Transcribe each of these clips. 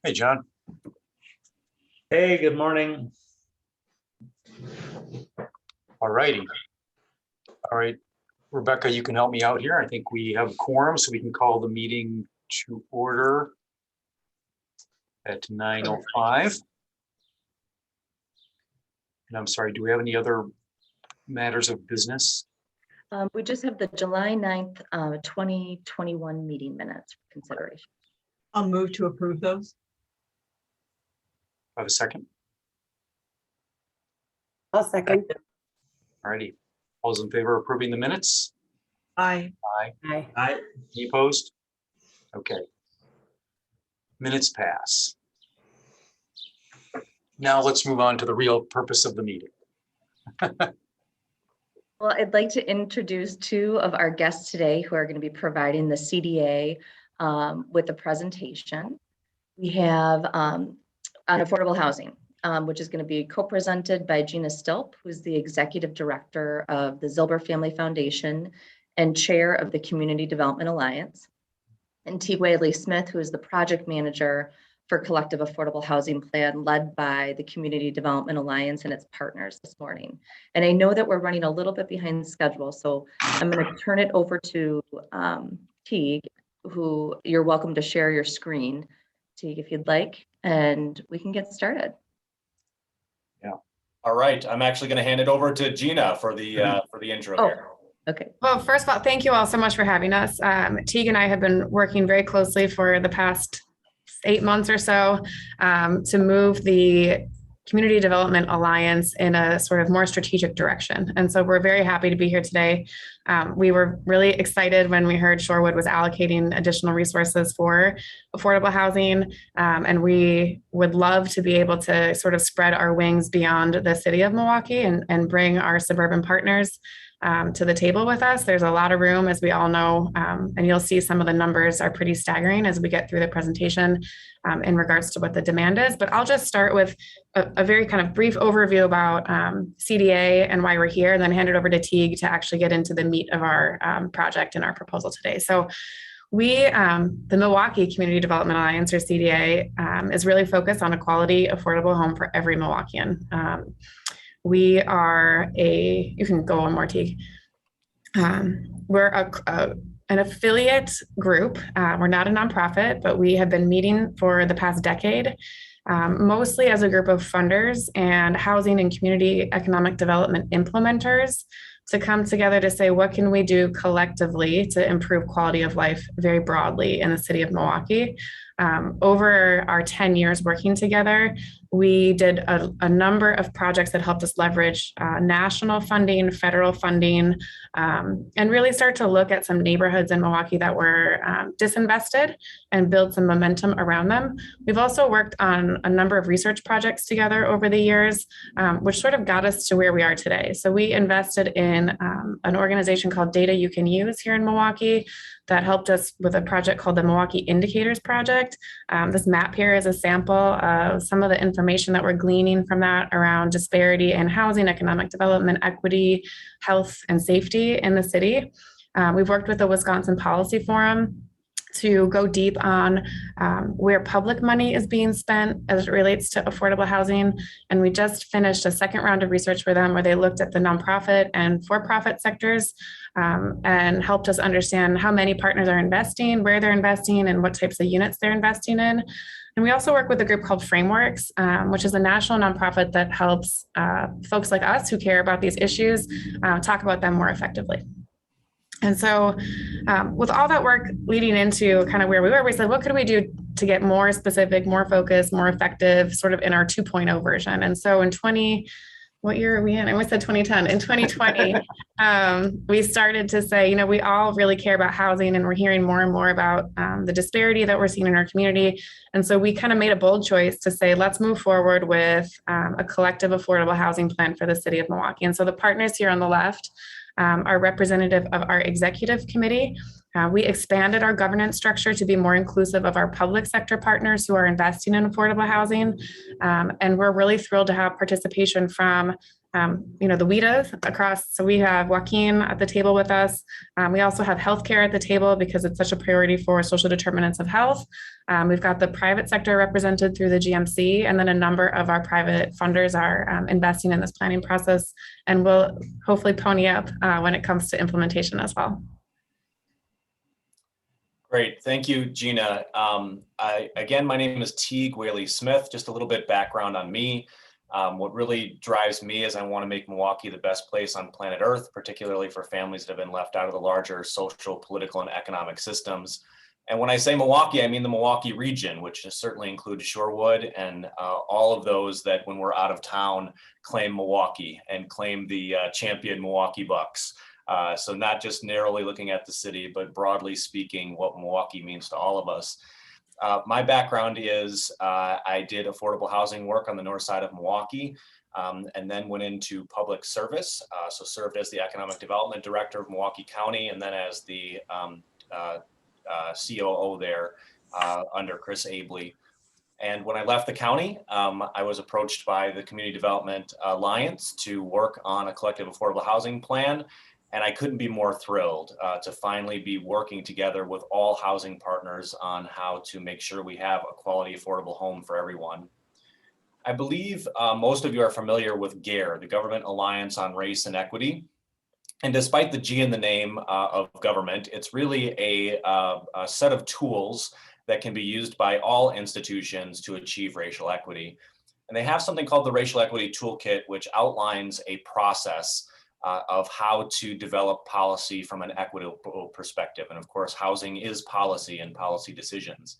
Hey, John. Hey, good morning. All righty. All right, Rebecca, you can help me out here. I think we have a quorum, so we can call the meeting to order at 9:05. And I'm sorry, do we have any other matters of business? We just have the July 9th, 2021 meeting minutes for consideration. I'll move to approve those. Have a second? I'll second. All righty. All those in favor of approving the minutes? Aye. Aye. Aye. Aye. Any opposed? Okay. Minutes pass. Now let's move on to the real purpose of the meeting. Well, I'd like to introduce two of our guests today who are going to be providing the CDA with the presentation. We have on affordable housing, which is going to be co-presented by Gina Stilp, who's the Executive Director of the Zilber Family Foundation and Chair of the Community Development Alliance, and Tigwe Lee Smith, who is the Project Manager for Collective Affordable Housing Plan led by the Community Development Alliance and its partners this morning. And I know that we're running a little bit behind schedule, so I'm going to turn it over to Teague, who you're welcome to share your screen, Teague, if you'd like, and we can get started. Yeah. All right, I'm actually going to hand it over to Gina for the intro here. Okay. Well, first of all, thank you all so much for having us. Teague and I have been working very closely for the past 8 months or so to move the Community Development Alliance in a sort of more strategic direction. And so we're very happy to be here today. We were really excited when we heard Shorewood was allocating additional resources for affordable housing. And we would love to be able to sort of spread our wings beyond the city of Milwaukee and bring our suburban partners to the table with us. There's a lot of room, as we all know, and you'll see some of the numbers are pretty staggering as we get through the presentation in regards to what the demand is. But I'll just start with a very kind of brief overview about CDA and why we're here, and then hand it over to Teague to actually get into the meat of our project and our proposal today. So we, the Milwaukee Community Development Alliance, or CDA, is really focused on a quality, affordable home for every Milwaukeean. We are you can go one more, Teague. We're an affiliate group. We're not a nonprofit, but we have been meeting for the past decade, mostly as a group of funders and housing and community economic development implementers to come together to say, what can we do collectively to improve quality of life very broadly in the city of Milwaukee? Over our 10 years working together, we did a number of projects that helped us leverage national funding, federal funding, and really start to look at some neighborhoods in Milwaukee that were disinvested and build some momentum around them. We've also worked on a number of research projects together over the years, which sort of got us to where we are today. So we invested in an organization called Data You Can Use here in Milwaukee that helped us with a project called the Milwaukee Indicators Project. This map here is a sample of some of the information that we're gleaning from that around disparity in housing, economic development, equity, health, and safety in the city. We've worked with the Wisconsin Policy Forum to go deep on where public money is being spent as it relates to affordable housing. And we just finished a second round of research for them where they looked at the nonprofit and for-profit sectors and helped us understand how many partners are investing, where they're investing, and what types of units they're investing in. And we also work with a group called Frameworks, which is a national nonprofit that helps folks like us who care about these issues talk about them more effectively. And so with all that work leading into kind of where we were, we said, what could we do to get more specific, more focused, more effective, sort of in our 2.0 version? And so in what year are we in? I almost said 2010. In 2020, we started to say, we all really care about housing, and we're hearing more and more about the disparity that we're seeing in our community. And so we kind of made a bold choice to say, let's move forward with a collective affordable housing plan for the city of Milwaukee. And so the partners here on the left are representative of our executive committee. We expanded our governance structure to be more inclusive of our public sector partners who are investing in affordable housing. And we're really thrilled to have participation from the WIDAs across. So we have Joaquin at the table with us. We also have healthcare at the table because it's such a priority for social determinants of health. We've got the private sector represented through the GMC, and then a number of our private funders are investing in this planning process, and will hopefully pony up when it comes to implementation as well. Great, thank you, Gina. Again, my name is Teague Whaley-Smith. Just a little bit background on me. What really drives me is I want to make Milwaukee the best place on planet Earth, particularly for families that have been left out of the larger social, political, and economic systems. And when I say Milwaukee, I mean the Milwaukee region, which certainly includes Shorewood and all of those that when we're out of town claim Milwaukee and claim the champion Milwaukee Bucks. So not just narrowly looking at the city, but broadly speaking, what Milwaukee means to all of us. My background is I did affordable housing work on the north side of Milwaukee, and then went into public service. So served as the economic development director of Milwaukee County, and then as the COO there under Chris Abley. And when I left the county, I was approached by the Community Development Alliance to work on a collective affordable housing plan. And I couldn't be more thrilled to finally be working together with all housing partners on how to make sure we have a quality, affordable home for everyone. I believe most of you are familiar with GARE, the Government Alliance on Race and Equity. And despite the G in the name of government, it's really a set of tools that can be used by all institutions to achieve racial equity. And they have something called the Racial Equity Toolkit, which outlines a process of how to develop policy from an equitable perspective. And of course, housing is policy and policy decisions.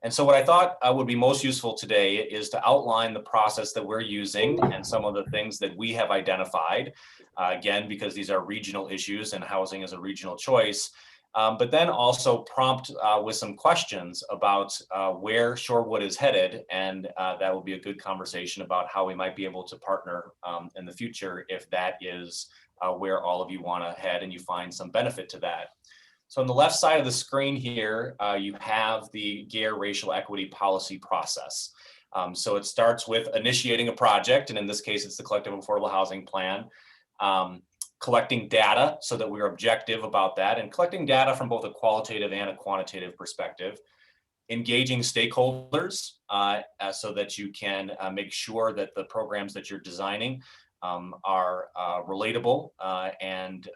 And so what I thought would be most useful today is to outline the process that we're using and some of the things that we have identified, again, because these are regional issues and housing is a regional choice, but then also prompt with some questions about where Shorewood is headed. And that will be a good conversation about how we might be able to partner in the future if that is where all of you want to head and you find some benefit to that. So on the left side of the screen here, you have the GARE racial equity policy process. So it starts with initiating a project, and in this case, it's the collective affordable housing plan, collecting data so that we're objective about that, and collecting data from both a qualitative and a quantitative perspective, engaging stakeholders so that you can make sure that the programs that you're designing are relatable and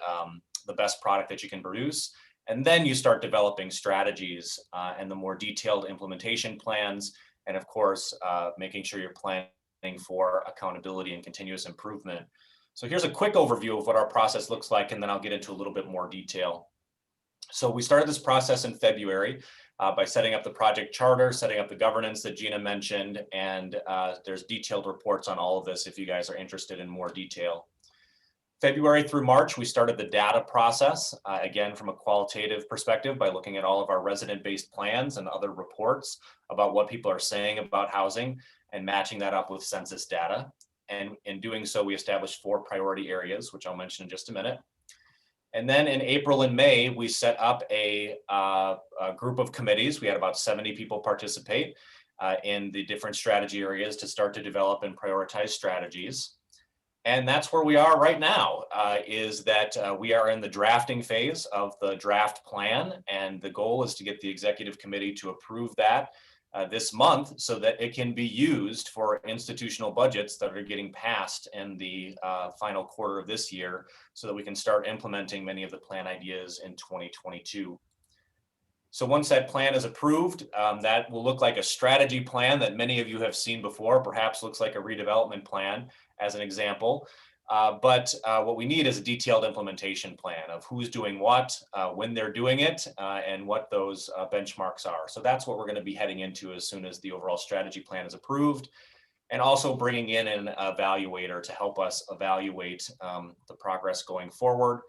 the best product that you can produce. And then you start developing strategies and the more detailed implementation plans. And of course, making sure you're planning for accountability and continuous improvement. So here's a quick overview of what our process looks like, and then I'll get into a little bit more detail. So we started this process in February by setting up the project charter, setting up the governance that Gina mentioned, and there's detailed reports on all of this if you guys are interested in more detail. February through March, we started the data process, again, from a qualitative perspective by looking at all of our resident-based plans and other reports about what people are saying about housing and matching that up with census data. And in doing so, we established 4 priority areas, which I'll mention in just a minute. And then in April and May, we set up a group of committees. We had about 70 people participate in the different strategy areas to start to develop and prioritize strategies. And that's where we are right now, is that we are in the drafting phase of the draft plan. And the goal is to get the executive committee to approve that this month so that it can be used for institutional budgets that are getting passed in the final quarter of this year so that we can start implementing many of the plan ideas in 2022. So once that plan is approved, that will look like a strategy plan that many of you have seen before, perhaps looks like a redevelopment plan as an example. But what we need is a detailed implementation plan of who's doing what, when they're doing it, and what those benchmarks are. So that's what we're going to be heading into as soon as the overall strategy plan is approved, and also bringing in an evaluator to help us evaluate the progress going forward,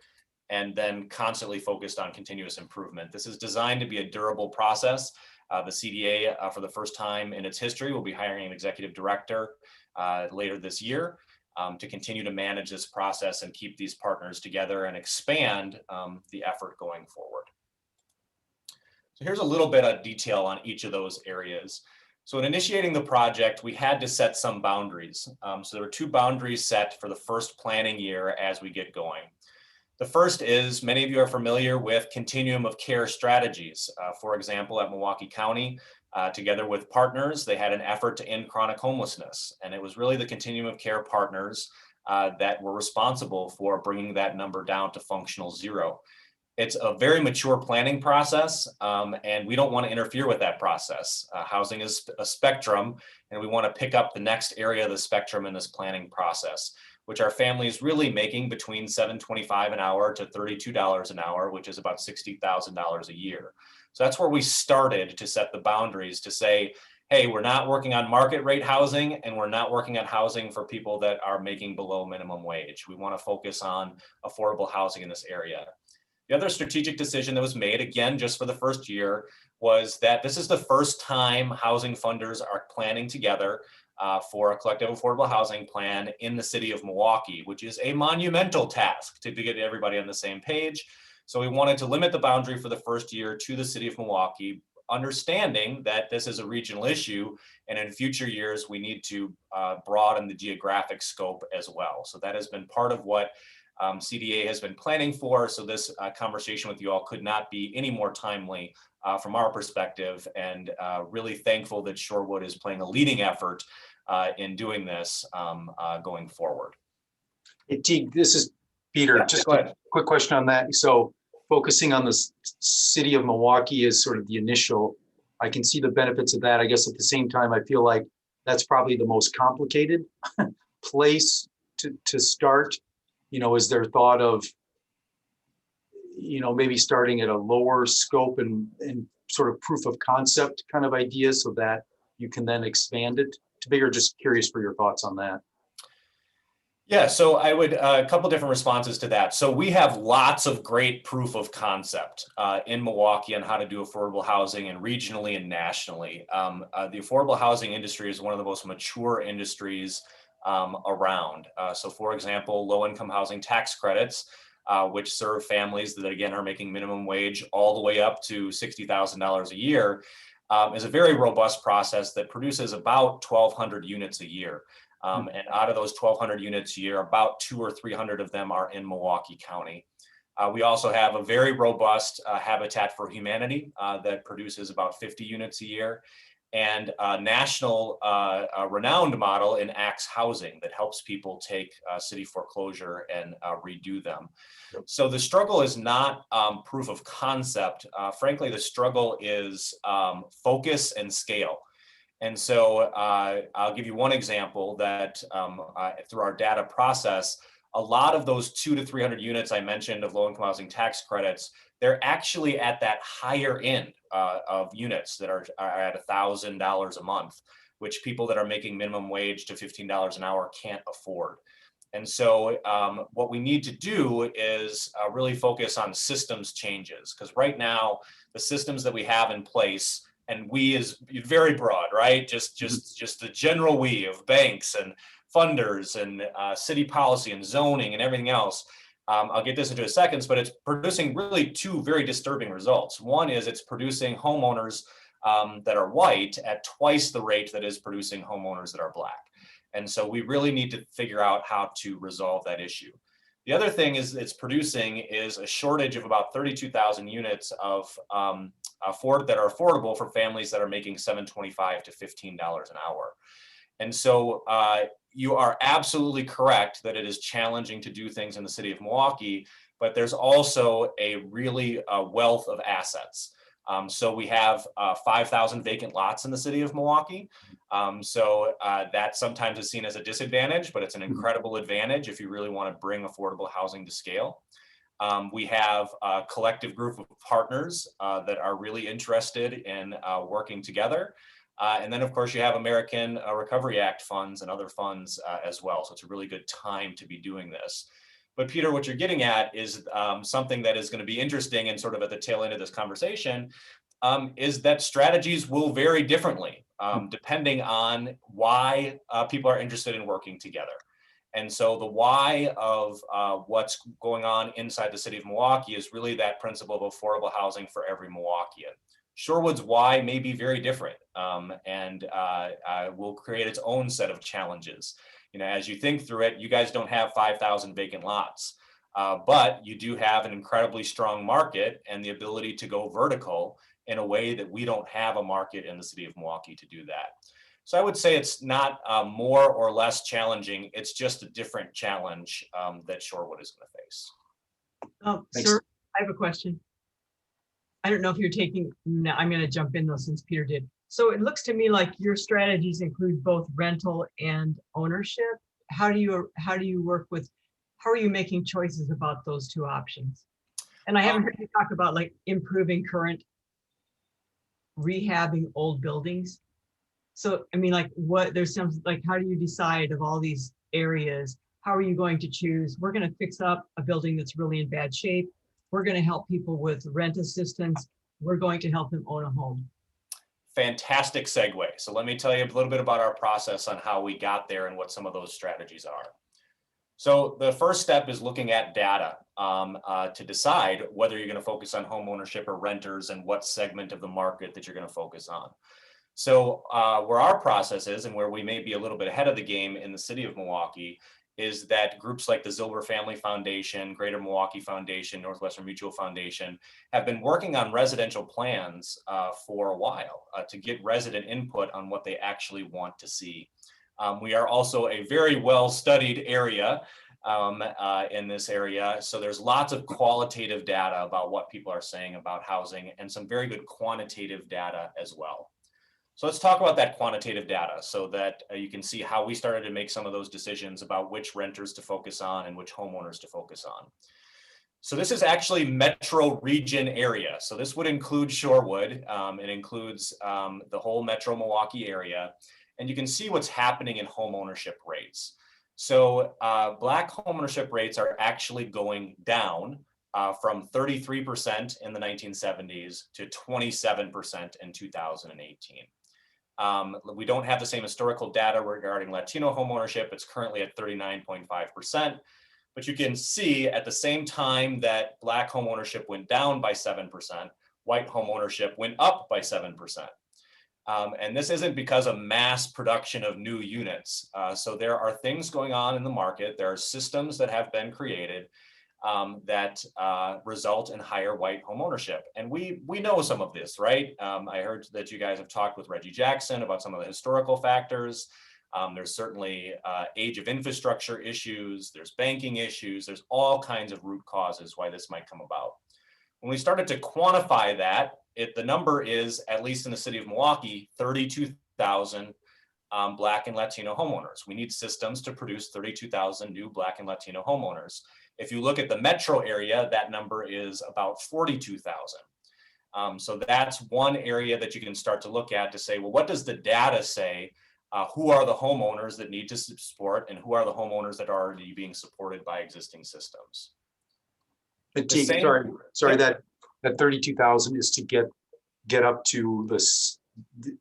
and then constantly focused on continuous improvement. This is designed to be a durable process. The CDA, for the first time in its history, will be hiring an executive director later this year to continue to manage this process and keep these partners together and expand the effort going forward. So here's a little bit of detail on each of those areas. So in initiating the project, we had to set some boundaries. So there were two boundaries set for the first planning year as we get going. The first is, many of you are familiar with continuum of care strategies. For example, at Milwaukee County, together with partners, they had an effort to end chronic homelessness. And it was really the continuum of care partners that were responsible for bringing that number down to functional zero. It's a very mature planning process, and we don't want to interfere with that process. Housing is a spectrum, and we want to pick up the next area of the spectrum in this planning process, which our family is really making between $7.25 an hour to $32 an hour, which is about $60,000 a year. So that's where we started to set the boundaries to say, hey, we're not working on market rate housing, and we're not working on housing for people that are making below minimum wage. We want to focus on affordable housing in this area. The other strategic decision that was made, again, just for the first year, was that this is the first time housing funders are planning together for a collective affordable housing plan in the city of Milwaukee, which is a monumental task to get everybody on the same page. So we wanted to limit the boundary for the first year to the city of Milwaukee, understanding that this is a regional issue, and in future years, we need to broaden the geographic scope as well. So that has been part of what CDA has been planning for. So this conversation with you all could not be any more timely from our perspective, and really thankful that Shorewood is playing a leading effort in doing this going forward. Hey, Teague, this is Peter. Yeah, just go ahead. a quick question on that. So focusing on the city of Milwaukee as sort of the initial, I can see the benefits of that. I guess at the same time, I feel like that's probably the most complicated place to start. You know, is there thought of, you know, maybe starting at a lower scope and sort of proof of concept kind of idea so that you can then expand it to bigger? Just curious for your thoughts on that. Yeah, so I would, a couple different responses to that. So we have lots of great proof of concept in Milwaukee on how to do affordable housing, and regionally and nationally. The affordable housing industry is one of the most mature industries around. So for example, low-income housing tax credits, which serve families that again are making minimum wage all the way up to $60,000 a year, is a very robust process that produces about 1,200 units a year. And out of those 1,200 units a year, about 200 or 300 of them are in Milwaukee County. We also have a very robust Habitat for Humanity that produces about 50 units a year, and a national renowned model in Axe Housing that helps people take city foreclosure and redo them. Yep. So the struggle is not proof of concept. Frankly, the struggle is focus and scale. And so I'll give you one example that through our data process, a lot of those 200 to 300 units I mentioned of low-income housing tax credits, they're actually at that higher end of units that are at $1,000 a month, which people that are making minimum wage to $15 an hour can't afford. And so what we need to do is really focus on systems changes, because right now the systems that we have in place, and we is very broad, right? Just the general we of banks and funders and city policy and zoning and everything else. I'll get this into a second, but it's producing really two very disturbing results. One is it's producing homeowners that are white at twice the rate that is producing homeowners that are black. And so we really need to figure out how to resolve that issue. The other thing is it's producing is a shortage of about 32,000 units of that are affordable for families that are making $7.25 to $15 an hour. And so you are absolutely correct that it is challenging to do things in the city of Milwaukee, but there's also a really wealth of assets. So we have 5,000 vacant lots in the city of Milwaukee. So that sometimes is seen as a disadvantage, but it's an incredible advantage if you really want to bring affordable housing to scale. We have a collective group of partners that are really interested in working together. And then, of course, you have American Recovery Act funds and other funds as well. So it's a really good time to be doing this. But Peter, what you're getting at is something that is going to be interesting and sort of at the tail end of this conversation, is that strategies will vary differently depending on why people are interested in working together. And so the why of what's going on inside the city of Milwaukee is really that principle of affordable housing for every Milwaukeean. Shorewood's why may be very different, and will create its own set of challenges. You know, as you think through it, you guys don't have 5,000 vacant lots, but you do have an incredibly strong market and the ability to go vertical in a way that we don't have a market in the city of Milwaukee to do that. So I would say it's not more or less challenging. It's just a different challenge that Shorewood is going to face. Thanks. Sir, I have a question. I don't know if you're taking, no, I'm going to jump in though, since Peter did. So it looks to me like your strategies include both rental and ownership. How do you work with, how are you making choices about those two options? And I haven't heard you talk about like improving current, rehabbing old buildings. So, I mean, like what, there's some, like, how do you decide of all these areas, how are you going to choose? We're going to fix up a building that's really in bad shape. We're going to help people with rent assistance. We're going to help them own a home. Fantastic segue. So let me tell you a little bit about our process on how we got there and what some of those strategies are. So the first step is looking at data to decide whether you're going to focus on home ownership or renters and what segment of the market that you're going to focus on. So where our process is and where we may be a little bit ahead of the game in the city of Milwaukee is that groups like the Zilber Family Foundation, Greater Milwaukee Foundation, Northwestern Mutual Foundation have been working on residential plans for a while to get resident input on what they actually want to see. We are also a very well-studied area in this area. So there's lots of qualitative data about what people are saying about housing and some very good quantitative data as well. So let's talk about that quantitative data so that you can see how we started to make some of those decisions about which renters to focus on and which homeowners to focus on. So this is actually metro region area. So this would include Shorewood. It includes the whole metro Milwaukee area. And you can see what's happening in home ownership rates. So Black home ownership rates are actually going down from 33% in the 1970s to 27% in 2018. We don't have the same historical data regarding Latino homeownership. It's currently at 39.5%. But you can see at the same time that Black homeownership went down by 7%, white homeownership went up by 7%. And this isn't because of mass production of new units. So there are things going on in the market. There are systems that have been created that result in higher white home ownership. And we know some of this, right? I heard that you guys have talked with Reggie Jackson about some of the historical factors. There's certainly age of infrastructure issues, there's banking issues, there's all kinds of root causes why this might come about. When we started to quantify that, the number is, at least in the city of Milwaukee, 32,000 Black and Latino homeowners. We need systems to produce 32,000 new Black and Latino homeowners. If you look at the metro area, that number is about 42,000. So that's one area that you can start to look at to say, well, what does the data say? Who are the homeowners that need to support and who are the homeowners that are already being supported by existing systems? Sorry, that 32,000 is to get up to the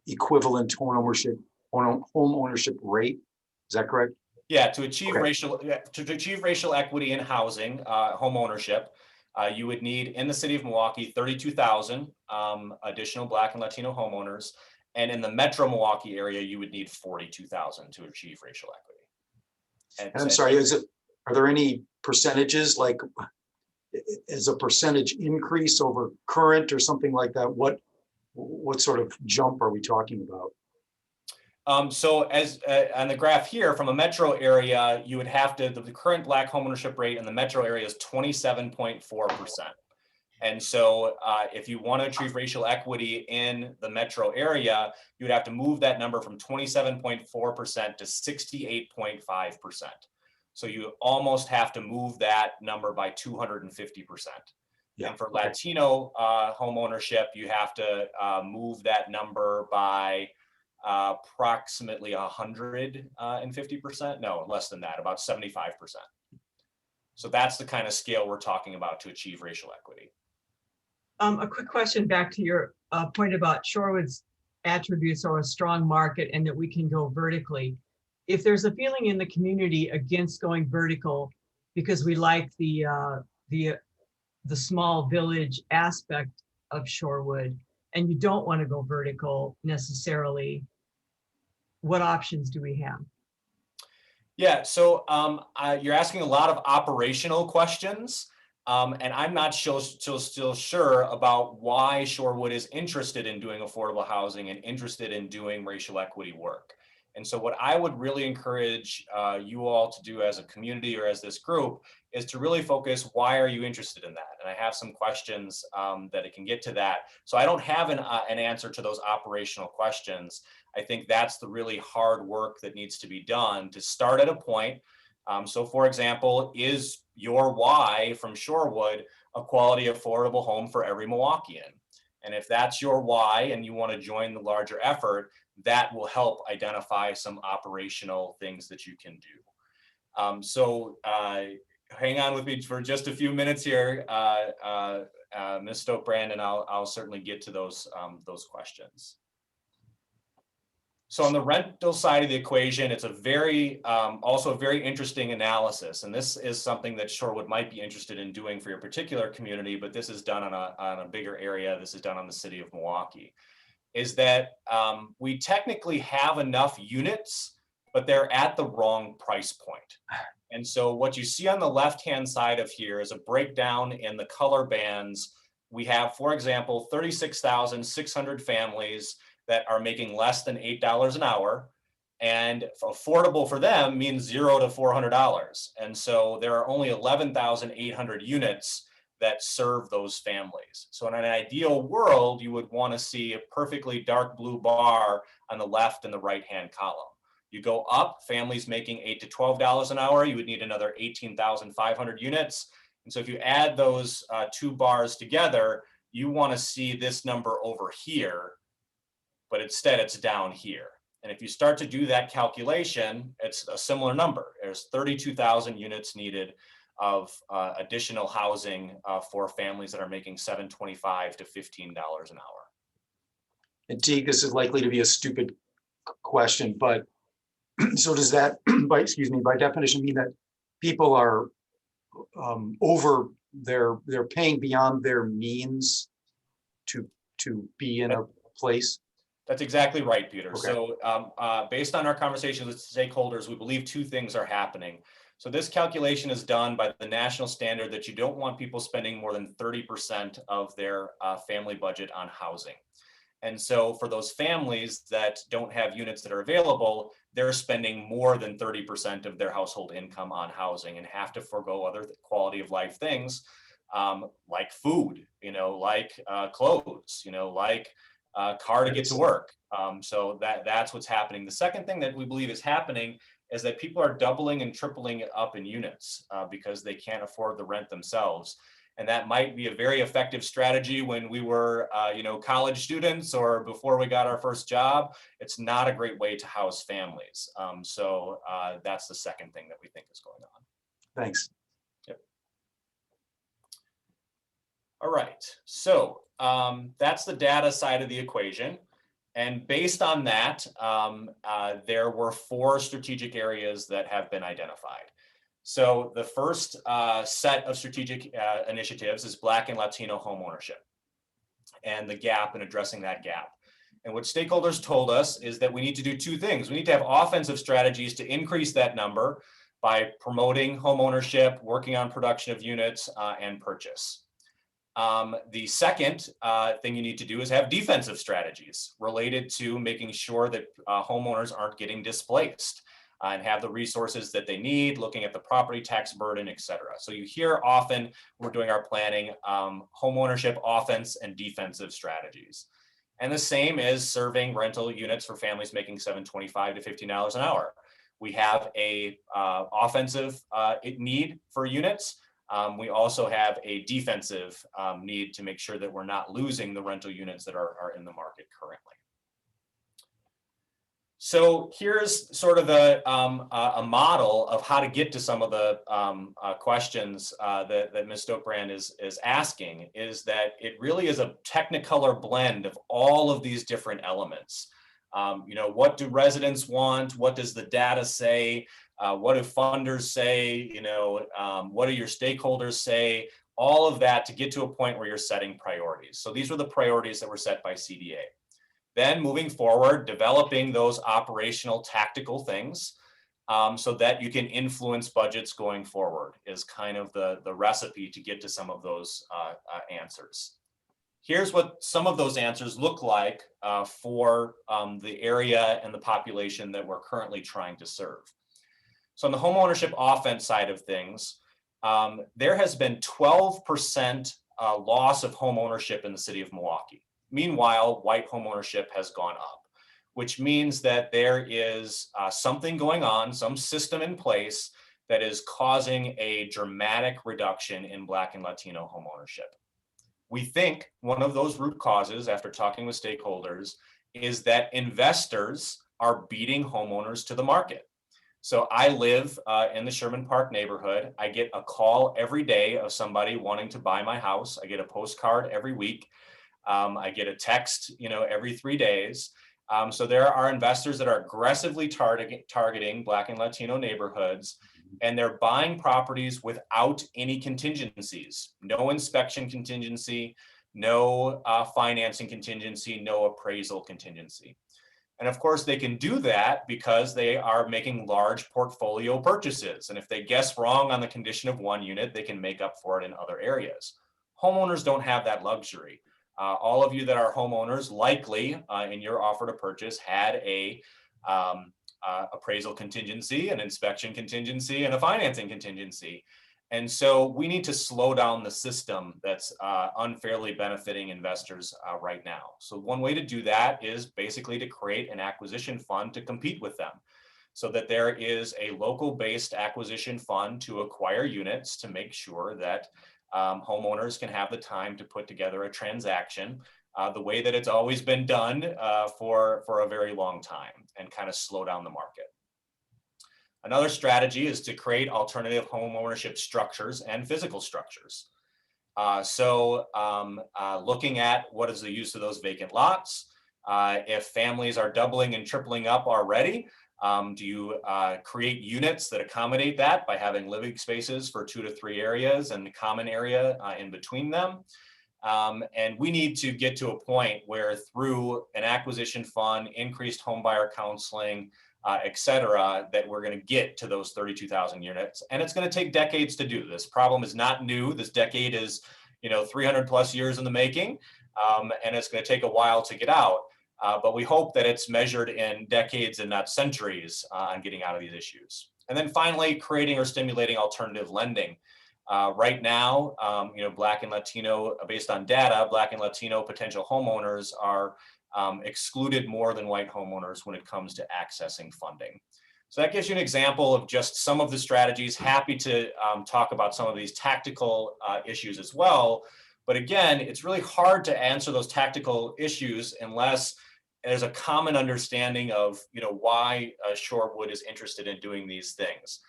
equivalent home ownership rate. Is that correct? Yeah, to achieve racial equity in housing, home ownership, you would need in the city of Milwaukee 32,000 additional Black and Latino homeowners, and in the metro Milwaukee area, you would need 42,000 to achieve racial equity. And I'm sorry, are there any percentages, like as a percentage increase over current or something like that? What sort of jump are we talking about? So as on the graph here, from a metro area, you would have to, the current Black homeownership rate in the metro area is 27.4%. And so if you want to achieve racial equity in the metro area, you would have to move that number from 27.4% to 68.5%. So you almost have to move that number by 250%. Yeah. And for Latino home ownership, you have to move that number by approximately 150%. No, less than that, about 75%. So that's the kind of scale we're talking about to achieve racial equity. A quick question back to your point about Shorewood's attributes or a strong market and that we can go vertically. If there's a feeling in the community against going vertical because we like the small village aspect of Shorewood, and you don't want to go vertical necessarily, what options do we have? Yeah, so you're asking a lot of operational questions, and I'm not still sure about why Shorewood is interested in doing affordable housing and interested in doing racial equity work. And so what I would really encourage you all to do as a community or as this group is to really focus, why are you interested in that? And I have some questions that it can get to that. So I don't have an answer to those operational questions. I think that's the really hard work that needs to be done to start at a point. So for example, is your why from Shorewood a quality, affordable home for every Milwaukeean? And if that's your why and you want to join the larger effort, that will help identify some operational things that you can do. So hang on with me for just a few minutes here, Ms. Stokbrand, and I'll certainly get to those questions. So on the rental side of the equation, it's a very, also a very interesting analysis. And this is something that Shorewood might be interested in doing for your particular community, but this is done on a bigger area. This is done on the city of Milwaukee. Is that we technically have enough units, but they're at the wrong price point. And so what you see on the left-hand side of here is a breakdown in the color bands. We have, for example, 36,600 families that are making less than $8 an hour, and affordable for them means $0 to $400. And so there are only 11,800 units that serve those families. So in an ideal world, you would want to see a perfectly dark blue bar on the left and the right-hand column. You go up, families making $8 to $12 an hour, you would need another 18,500 units. And so if you add those two bars together, you want to see this number over here, but instead it's down here. And if you start to do that calculation, it's a similar number. There's 32,000 units needed of additional housing for families that are making $7.25 to $15 an hour. And Teague, this is likely to be a stupid question, but so does that, by definition, mean that people are they're paying beyond their means to be in a place? That's exactly right, Peter. Okay. So based on our conversations with stakeholders, we believe two things are happening. So this calculation is done by the national standard that you don't want people spending more than 30% of their family budget on housing. And so for those families that don't have units that are available, they're spending more than 30% of their household income on housing and have to forego other quality of life things like food, like clothes, like car to get to work. So that's what's happening. The second thing that we believe is happening is that people are doubling and tripling it up in units because they can't afford the rent themselves. And that might be a very effective strategy when we were, college students or before we got our first job. It's not a great way to house families. So that's the second thing that we think is going on. Thanks. Yep. All right. So that's the data side of the equation. And based on that, there were 4 strategic areas that have been identified. So the first set of strategic initiatives is Black and Latino homeownership and the gap and addressing that gap. And what stakeholders told us is that we need to do 2 things. We need to have offensive strategies to increase that number by promoting homeownership, working on production of units, and purchase. The second thing you need to do is have defensive strategies related to making sure that homeowners aren't getting displaced and have the resources that they need, looking at the property tax burden, et cetera. So you hear often we're doing our planning, homeownership, offense, and defensive strategies. And the same is serving rental units for families making $7.25 to $15 an hour. We have a offensive need for units. We also have a defensive need to make sure that we're not losing the rental units that are in the market currently. So here's sort of a model of how to get to some of the questions that Ms. Stokbrand is asking, is that it really is a technicolor blend of all of these different elements. What do residents want? What does the data say? What do funders say? What do your stakeholders say? all of that to get to a point where you're setting priorities. So these were the priorities that were set by CDA. Then moving forward, developing those operational tactical things so that you can influence budgets going forward is kind of the recipe to get to some of those answers. Here's what some of those answers look like for the area and the population that we're currently trying to serve. So on the homeownership offense side of things, there has been 12% loss of homeownership in the city of Milwaukee. Meanwhile, white homeownership has gone up, which means that there is something going on, some system in place that is causing a dramatic reduction in Black and Latino homeownership. We think one of those root causes, after talking with stakeholders, is that investors are beating homeowners to the market. So I live in the Sherman Park neighborhood. I get a call every day of somebody wanting to buy my house. I get a postcard every week. I get a text, every 3 days. So there are investors that are aggressively targeting Black and Latino neighborhoods, and they're buying properties without any contingencies, no inspection contingency, no financing contingency, no appraisal contingency. And of course, they can do that because they are making large portfolio purchases. And if they guess wrong on the condition of one unit, they can make up for it in other areas. Homeowners don't have that luxury. All of you that are homeowners likely in your offer to purchase had a appraisal contingency, an inspection contingency, and a financing contingency. And so we need to slow down the system that's unfairly benefiting investors right now. So one way to do that is basically to create an acquisition fund to compete with them, so that there is a local-based acquisition fund to acquire units to make sure that homeowners can have the time to put together a transaction the way that it's always been done for a very long time, and kind of slow down the market. Another strategy is to create alternative home ownership structures and physical structures. Looking at what is the use of those vacant lots, if families are doubling and tripling up already, do you create units that accommodate that by having living spaces for 2 to 3 areas and the common area in between them? And we need to get to a point where through an acquisition fund, increased home buyer counseling, et cetera, that we're going to get to those 32,000 units. And it's going to take decades to do. This problem is not new. This decade is 300 plus years in the making, and it's going to take a while to get out. But we hope that it's measured in decades and not centuries on getting out of these issues. And then finally, creating or stimulating alternative lending. Right now, Black and Latino, based on data, Black and Latino potential homeowners are excluded more than white homeowners when it comes to accessing funding. So that gives you an example of just some of the strategies. Happy to talk about some of these tactical issues as well. But again, it's really hard to answer those tactical issues unless there's a common understanding of why Shorewood is interested in doing these things.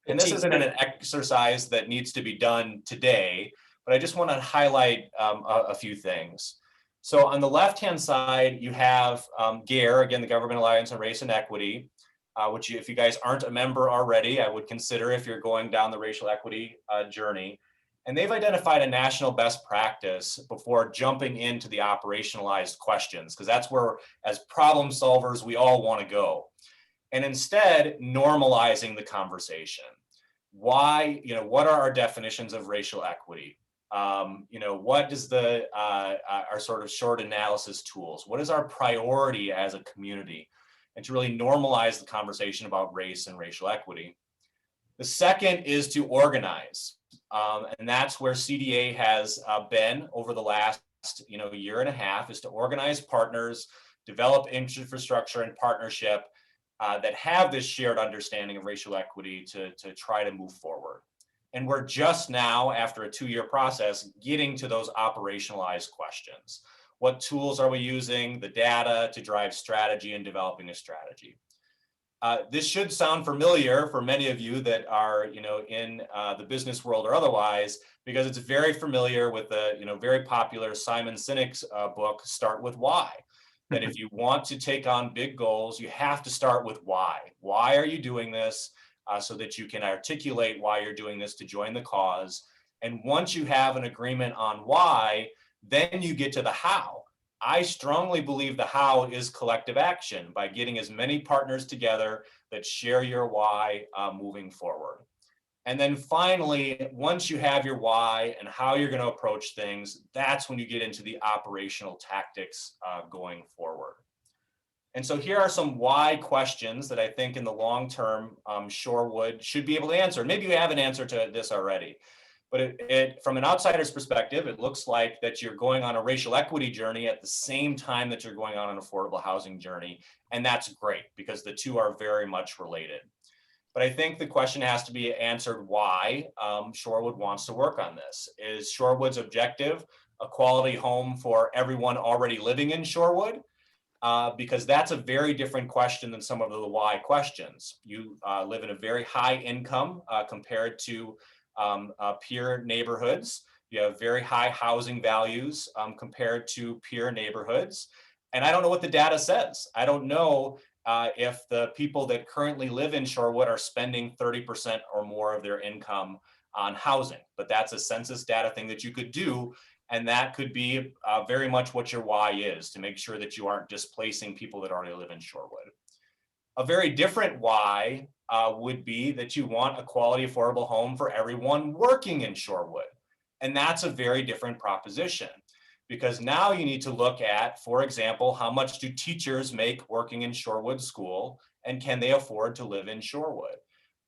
And this isn't an exercise that needs to be done today, but I just want to highlight a few things. So on the left-hand side, you have GARE, again, the Government Alliance on Race and Equity, which if you guys aren't a member already, I would consider if you're going down the racial equity journey. And they've identified a national best practice before jumping into the operationalized questions, because that's where, as problem solvers, we all want to go. And instead, normalizing the conversation. Why, what are our definitions of racial equity? What is our sort of short analysis tools? What is our priority as a community? And to really normalize the conversation about race and racial equity. The second is to organize. And that's where CDA has been over the last year and a half, is to organize partners, develop infrastructure and partnership that have this shared understanding of racial equity to try to move forward. And we're just now, after a 2-year process, getting to those operationalized questions. What tools are we using, the data to drive strategy and developing a strategy? This should sound familiar for many of you that are in the business world or otherwise, because it's very familiar with the very popular Simon Sinek's book, Start With Why. That if you want to take on big goals, you have to start with why. Why are you doing this? So that you can articulate why you're doing this to join the cause. And once you have an agreement on why, then you get to the how. I strongly believe the how is collective action by getting as many partners together that share your why moving forward. And then finally, once you have your why and how you're going to approach things, that's when you get into the operational tactics going forward. And so here are some why questions that I think in the long term, Shorewood should be able to answer. Maybe you have an answer to this already, but from an outsider's perspective, it looks like that you're going on a racial equity journey at the same time that you're going on an affordable housing journey. And that's great because the two are very much related. But I think the question has to be answered why Shorewood wants to work on this. Is Shorewood's objective a quality home for everyone already living in Shorewood? Because that's a very different question than some of the why questions. You live in a very high income compared to peer neighborhoods. You have very high housing values compared to peer neighborhoods. And I don't know what the data says. I don't know if the people that currently live in Shorewood are spending 30% or more of their income on housing, but that's a census data thing that you could do. And that could be very much what your why is, to make sure that you aren't displacing people that already live in Shorewood. A very different why would be that you want a quality, affordable home for everyone working in Shorewood. And that's a very different proposition. Because now you need to look at, for example, how much do teachers make working in Shorewood School, and can they afford to live in Shorewood?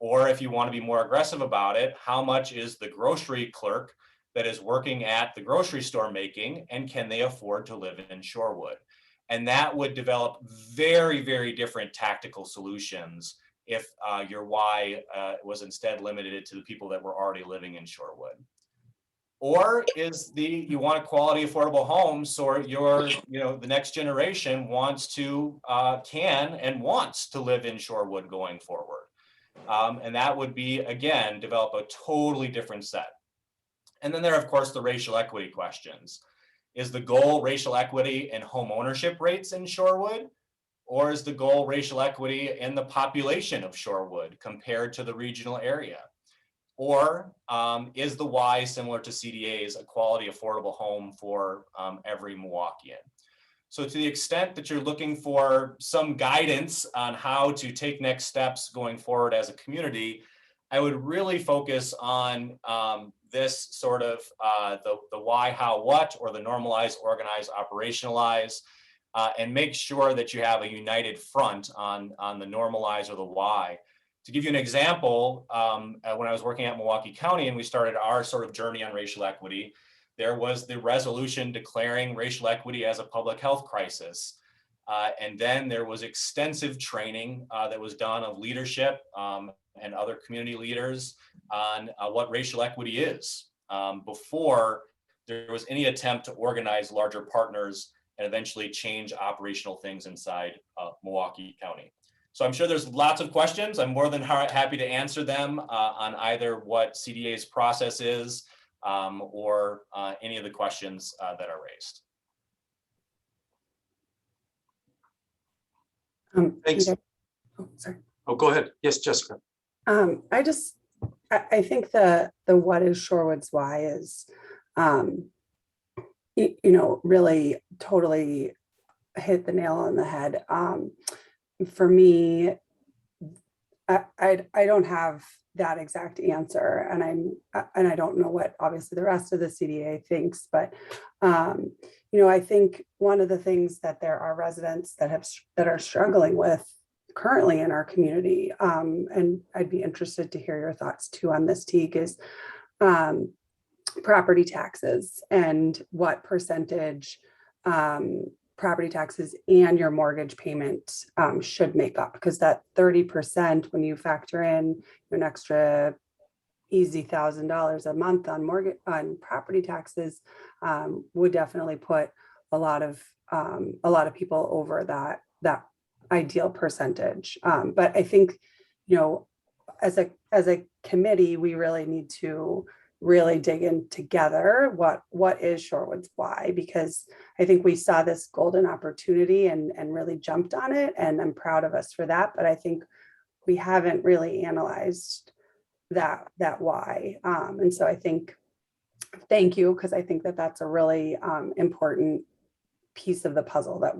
Or if you want to be more aggressive about it, how much is the grocery clerk that is working at the grocery store making, and can they afford to live in Shorewood? And that would develop very, very different tactical solutions if your why was instead limited to the people that were already living in Shorewood. Or is you want a quality, affordable home, so the next generation wants to, can and wants to live in Shorewood going forward. And that would be, again, develop a totally different set. And then there are, of course, the racial equity questions. Is the goal racial equity in home ownership rates in Shorewood? Or is the goal racial equity in the population of Shorewood compared to the regional area? Or is the why similar to CDA's, a quality, affordable home for every Milwaukeean? So to the extent that you're looking for some guidance on how to take next steps going forward as a community, I would really focus on this sort of the why, how, what, or the normalize, organize, operationalize, and make sure that you have a united front on the normalize or the why. To give you an example, when I was working at Milwaukee County and we started our sort of journey on racial equity, there was the resolution declaring racial equity as a public health crisis. And then there was extensive training that was done of leadership and other community leaders on what racial equity is before there was any attempt to organize larger partners and eventually change operational things inside Milwaukee County. So I'm sure there's lots of questions. I'm more than happy to answer them on either what CDA's process is or any of the questions that are raised. Thanks. Peter. Oh, sorry. Oh, go ahead. Yes, Jessica. I think the what is Shorewood's why is, really totally hit the nail on the head. For me, I don't have that exact answer, and I don't know what obviously the rest of the CDA thinks, but I think one of the things that there are residents that are struggling with currently in our community, and I'd be interested to hear your thoughts too on this, Teague, is property taxes and what percentage property taxes and your mortgage payment should make up, because that 30%, when you factor in an extra easy $1,000 a month on property taxes, would definitely put a lot of people over that ideal percentage. But I think, as a committee, we really need to really dig in together what is Shorewood's why, because I think we saw this golden opportunity and really jumped on it, and I'm proud of us for that. But I think we haven't really analyzed that why. And so I think Thank you, because I think that that's a really important piece of the puzzle that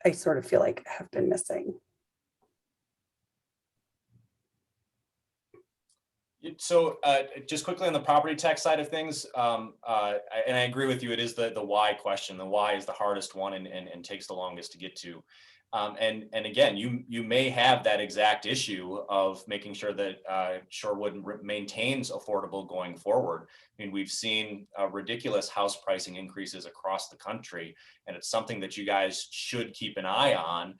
I sort of feel like have been missing. So just quickly on the property tax side of things, and I agree with you, it is the why question. The why is the hardest one and takes the longest to get to. And again, you may have that exact issue of making sure that Shorewood maintains affordable going forward. I mean, we've seen ridiculous house pricing increases across the country, and it's something that you guys should keep an eye on,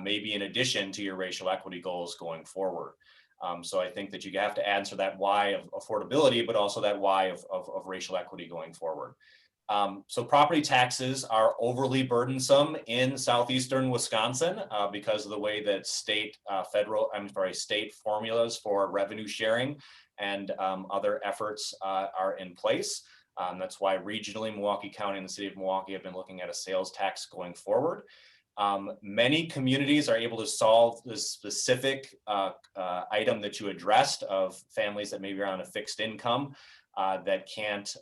maybe in addition to your racial equity goals going forward. So I think that you have to answer that why of affordability, but also that why of racial equity going forward. So property taxes are overly burdensome in southeastern Wisconsin because of the way that state formulas for revenue sharing and other efforts are in place. That's why regionally Milwaukee County and the city of Milwaukee have been looking at a sales tax going forward. Many communities are able to solve this specific item that you addressed of families that maybe are on a fixed income that can't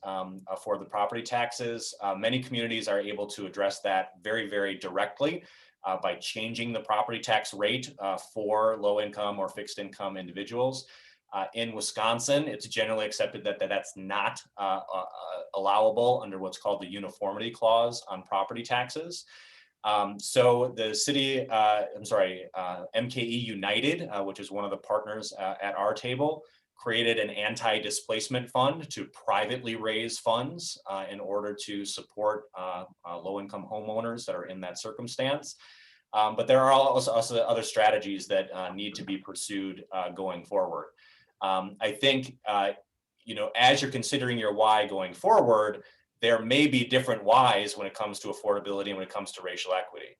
afford the property taxes. Many communities are able to address that very, very directly by changing the property tax rate for low income or fixed income individuals. In Wisconsin, it's generally accepted that that's not allowable under what's called the uniformity clause on property taxes. So the city, MKE United, which is one of the partners at our table, created an anti-displacement fund to privately raise funds in order to support low-income homeowners that are in that circumstance. But there are also other strategies that need to be pursued going forward. I think, as you're considering your why going forward, there may be different whys when it comes to affordability and when it comes to racial equity.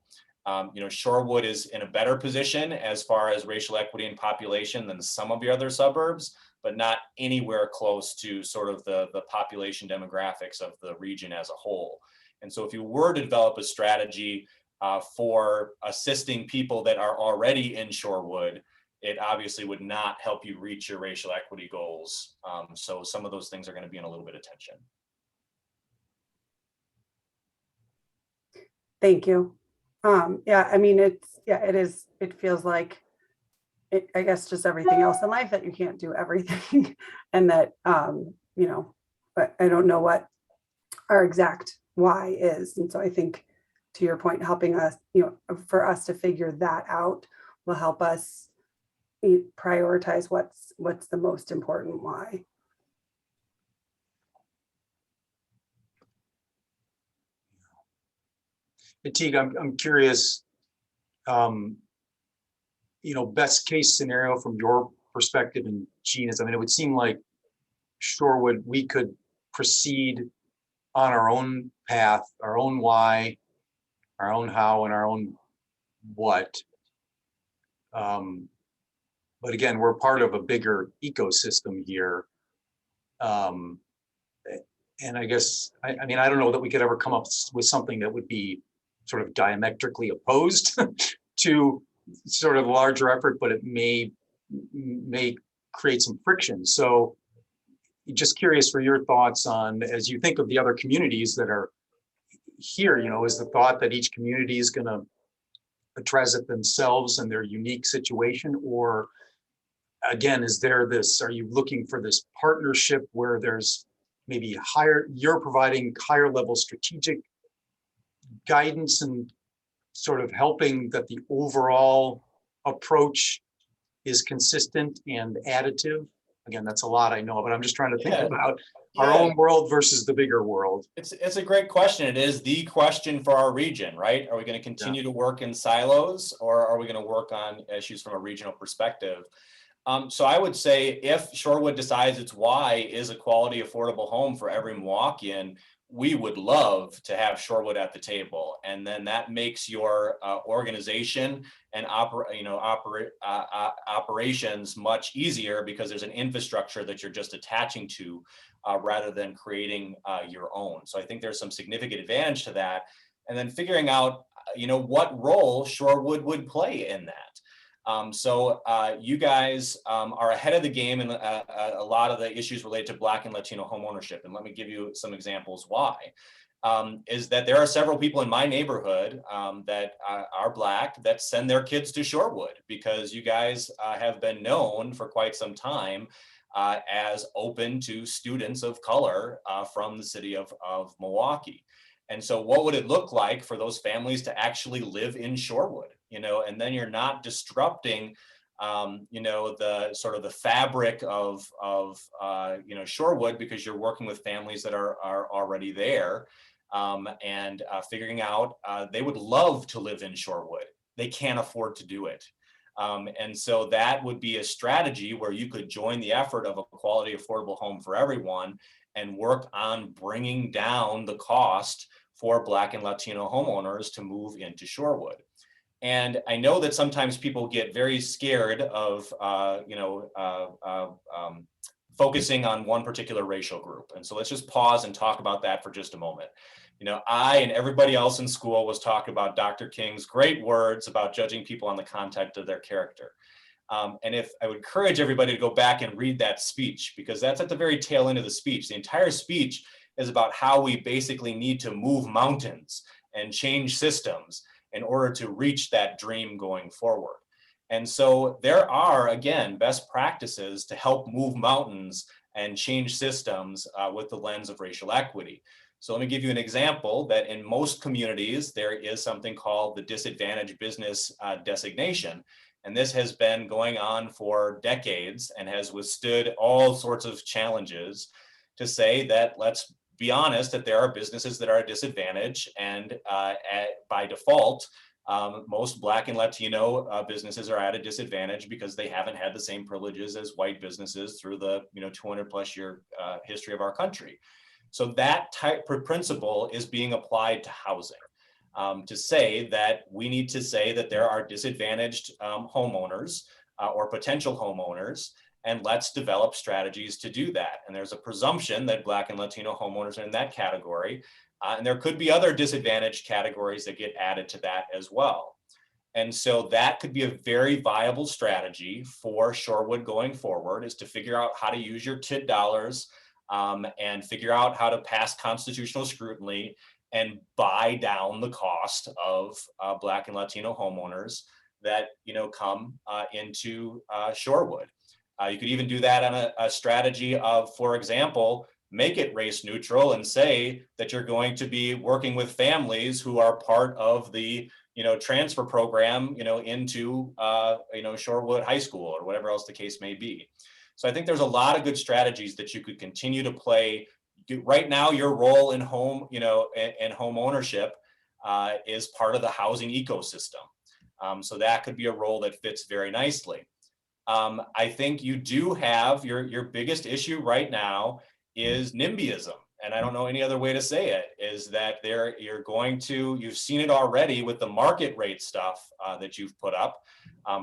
Shorewood is in a better position as far as racial equity and population than some of the other suburbs, but not anywhere close to sort of the population demographics of the region as a whole. And so if you were to develop a strategy for assisting people that are already in Shorewood, it obviously would not help you reach your racial equity goals. So some of those things are going to be in a little bit of tension. Thank you. Yeah, I mean, it feels like I guess just everything else in life that you can't do everything and that, but I don't know what our exact why is. And so I think to your point, helping us, for us to figure that out will help us prioritize what's the most important why. Teague, I'm curious, best case scenario from your perspective and Gina's, I mean, it would seem like Shorewood, we could proceed on our own path, our own why, our own how, and our own what. But again, we're part of a bigger ecosystem here. And I guess, I mean, I don't know that we could ever come up with something that would be sort of diametrically opposed to sort of larger effort, but it may create some friction. So just curious for your thoughts on, as you think of the other communities that are here, is the thought that each community is going to address it themselves and their unique situation? Or again, are you looking for this partnership where there's maybe you're providing higher level strategic guidance and sort of helping that the overall approach is consistent and additive? Again, that's a lot, I know, but I'm just trying to think about our own world versus the bigger world. It's a great question. It is the question for our region, right? Are we going to continue to work in silos, or are we going to work on issues from a regional perspective? So I would say if Shorewood decides its why is a quality, affordable home for every Milwaukeean, we would love to have Shorewood at the table. And then that makes your organization and operations much easier because there's an infrastructure that you're just attaching to rather than creating your own. So I think there's some significant advantage to that. And then figuring out, what role Shorewood would play in that. You guys are ahead of the game in a lot of the issues related to Black and Latino home ownership. And let me give you some examples why. Is that there are several people in my neighborhood that are Black that send their kids to Shorewood because you guys have been known for quite some time as open to students of color from the city of Milwaukee. And so what would it look like for those families to actually live in Shorewood, and then you're not disrupting, the sort of the fabric of Shorewood because you're working with families that are already there and figuring out they would love to live in Shorewood. They can't afford to do it. And so that would be a strategy where you could join the effort of a quality, affordable home for everyone and work on bringing down the cost for Black and Latino homeowners to move into Shorewood. And I know that sometimes people get very scared of, focusing on one particular racial group. And so let's just pause and talk about that for just a moment. I and everybody else in school was talking about Dr. King's great words about judging people on the content of their character. And if I would encourage everybody to go back and read that speech, because that's at the very tail end of the speech. The entire speech is about how we basically need to move mountains and change systems in order to reach that dream going forward. And so there are, again, best practices to help move mountains and change systems with the lens of racial equity. So let me give you an example that in most communities, there is something called the disadvantaged business designation. And this has been going on for decades and has withstood all sorts of challenges to say that, let's be honest, that there are businesses that are at disadvantage, and by default, most Black and Latino businesses are at a disadvantage because they haven't had the same privileges as white businesses through the 200 plus year history of our country. So that type of principle is being applied to housing to say that we need to say that there are disadvantaged homeowners or potential homeowners, and let's develop strategies to do that. And there's a presumption that Black and Latino homeowners are in that category. And there could be other disadvantaged categories that get added to that as well. And so that could be a very viable strategy for Shorewood going forward, is to figure out how to use your TID dollars and figure out how to pass constitutional scrutiny and buy down the cost of Black and Latino homeowners that come into Shorewood. You could even do that on a strategy of, for example, make it race neutral and say that you're going to be working with families who are part of the transfer program into Shorewood High School or whatever else the case may be. So I think there's a lot of good strategies that you could continue to play. Right now, your role in home in home ownership is part of the housing ecosystem. So that could be a role that fits very nicely. I think you do have your biggest issue right now is nimbyism. And I don't know any other way to say it, is that you've seen it already with the market rate stuff that you've put up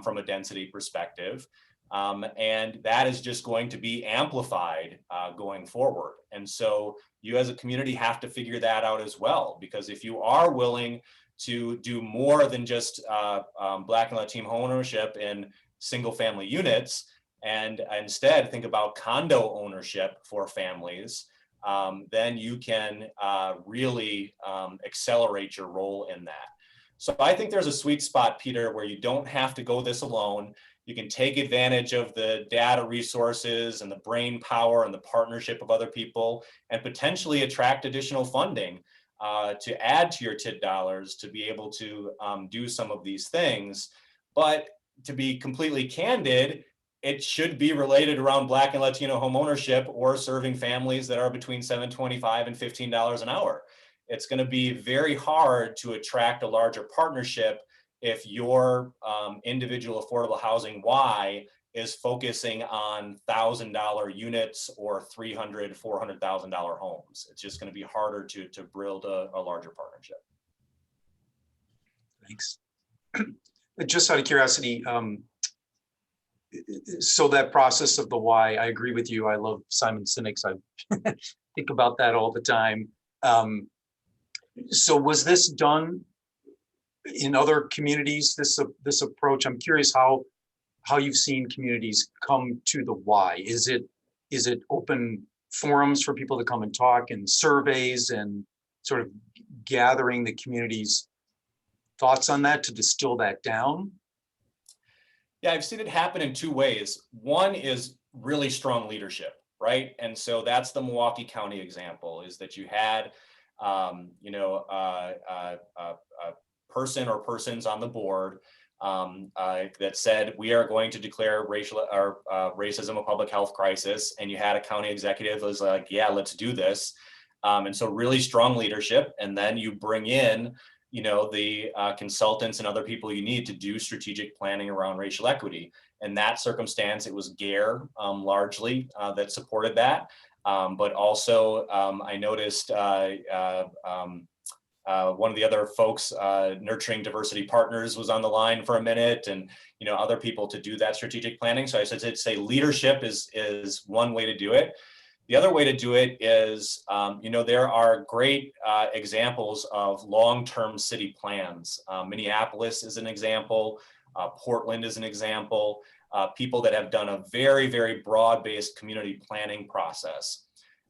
from a density perspective. And that is just going to be amplified going forward. And so you as a community have to figure that out as well, because if you are willing to do more than just Black and Latino ownership in single family units, and instead think about condo ownership for families, then you can really accelerate your role in that. So I think there's a sweet spot, Peter, where you don't have to go this alone. You can take advantage of the data resources and the brain power and the partnership of other people and potentially attract additional funding to add to your TID dollars to be able to do some of these things. But to be completely candid, it should be related around Black and Latino home ownership or serving families that are between $7.25 and $15 an hour. It's going to be very hard to attract a larger partnership if your individual affordable housing Y is focusing on $1,000 units or $300,000, $400,000 homes. It's just going to be harder to build a larger partnership. Thanks. Just out of curiosity, so that process of the why, I agree with you. I love Simon Sinek's. I think about that all the time. So was this done in other communities, this approach? I'm curious how you've seen communities come to the why. Is it open forums for people to come and talk, and surveys, and sort of gathering the community's thoughts on that to distill that down? Yeah, I've seen it happen in two ways. One is really strong leadership, right? And so that's the Milwaukee County example, is that you had, a person or persons on the board that said, we are going to declare racism a public health crisis. And you had a county executive that was like, yeah, let's do this. And so really strong leadership. And then you bring in the consultants and other people you need to do strategic planning around racial equity. In that circumstance, it was GARE largely that supported that. But also I noticed one of the other folks, Nurturing Diversity Partners, was on the line for a minute, and other people to do that strategic planning. So I said, say leadership is one way to do it. The other way to do it is, there are great examples of long-term city plans. Minneapolis is an example. Portland is an example. People that have done a very, very broad-based community planning process.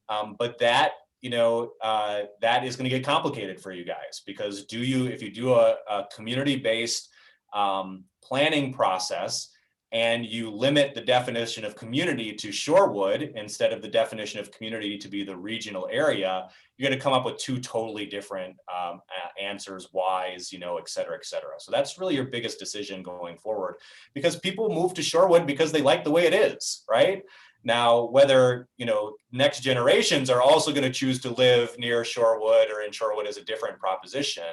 But that, that is going to get complicated for you guys, because if you do a community-based planning process, and you limit the definition of community to Shorewood instead of the definition of community to be the regional area, you're going to come up with two totally different answers, whys, et cetera, et cetera. So that's really your biggest decision going forward, because people move to Shorewood because they like the way it is, right? Now, whether, next generations are also going to choose to live near Shorewood or in Shorewood is a different proposition.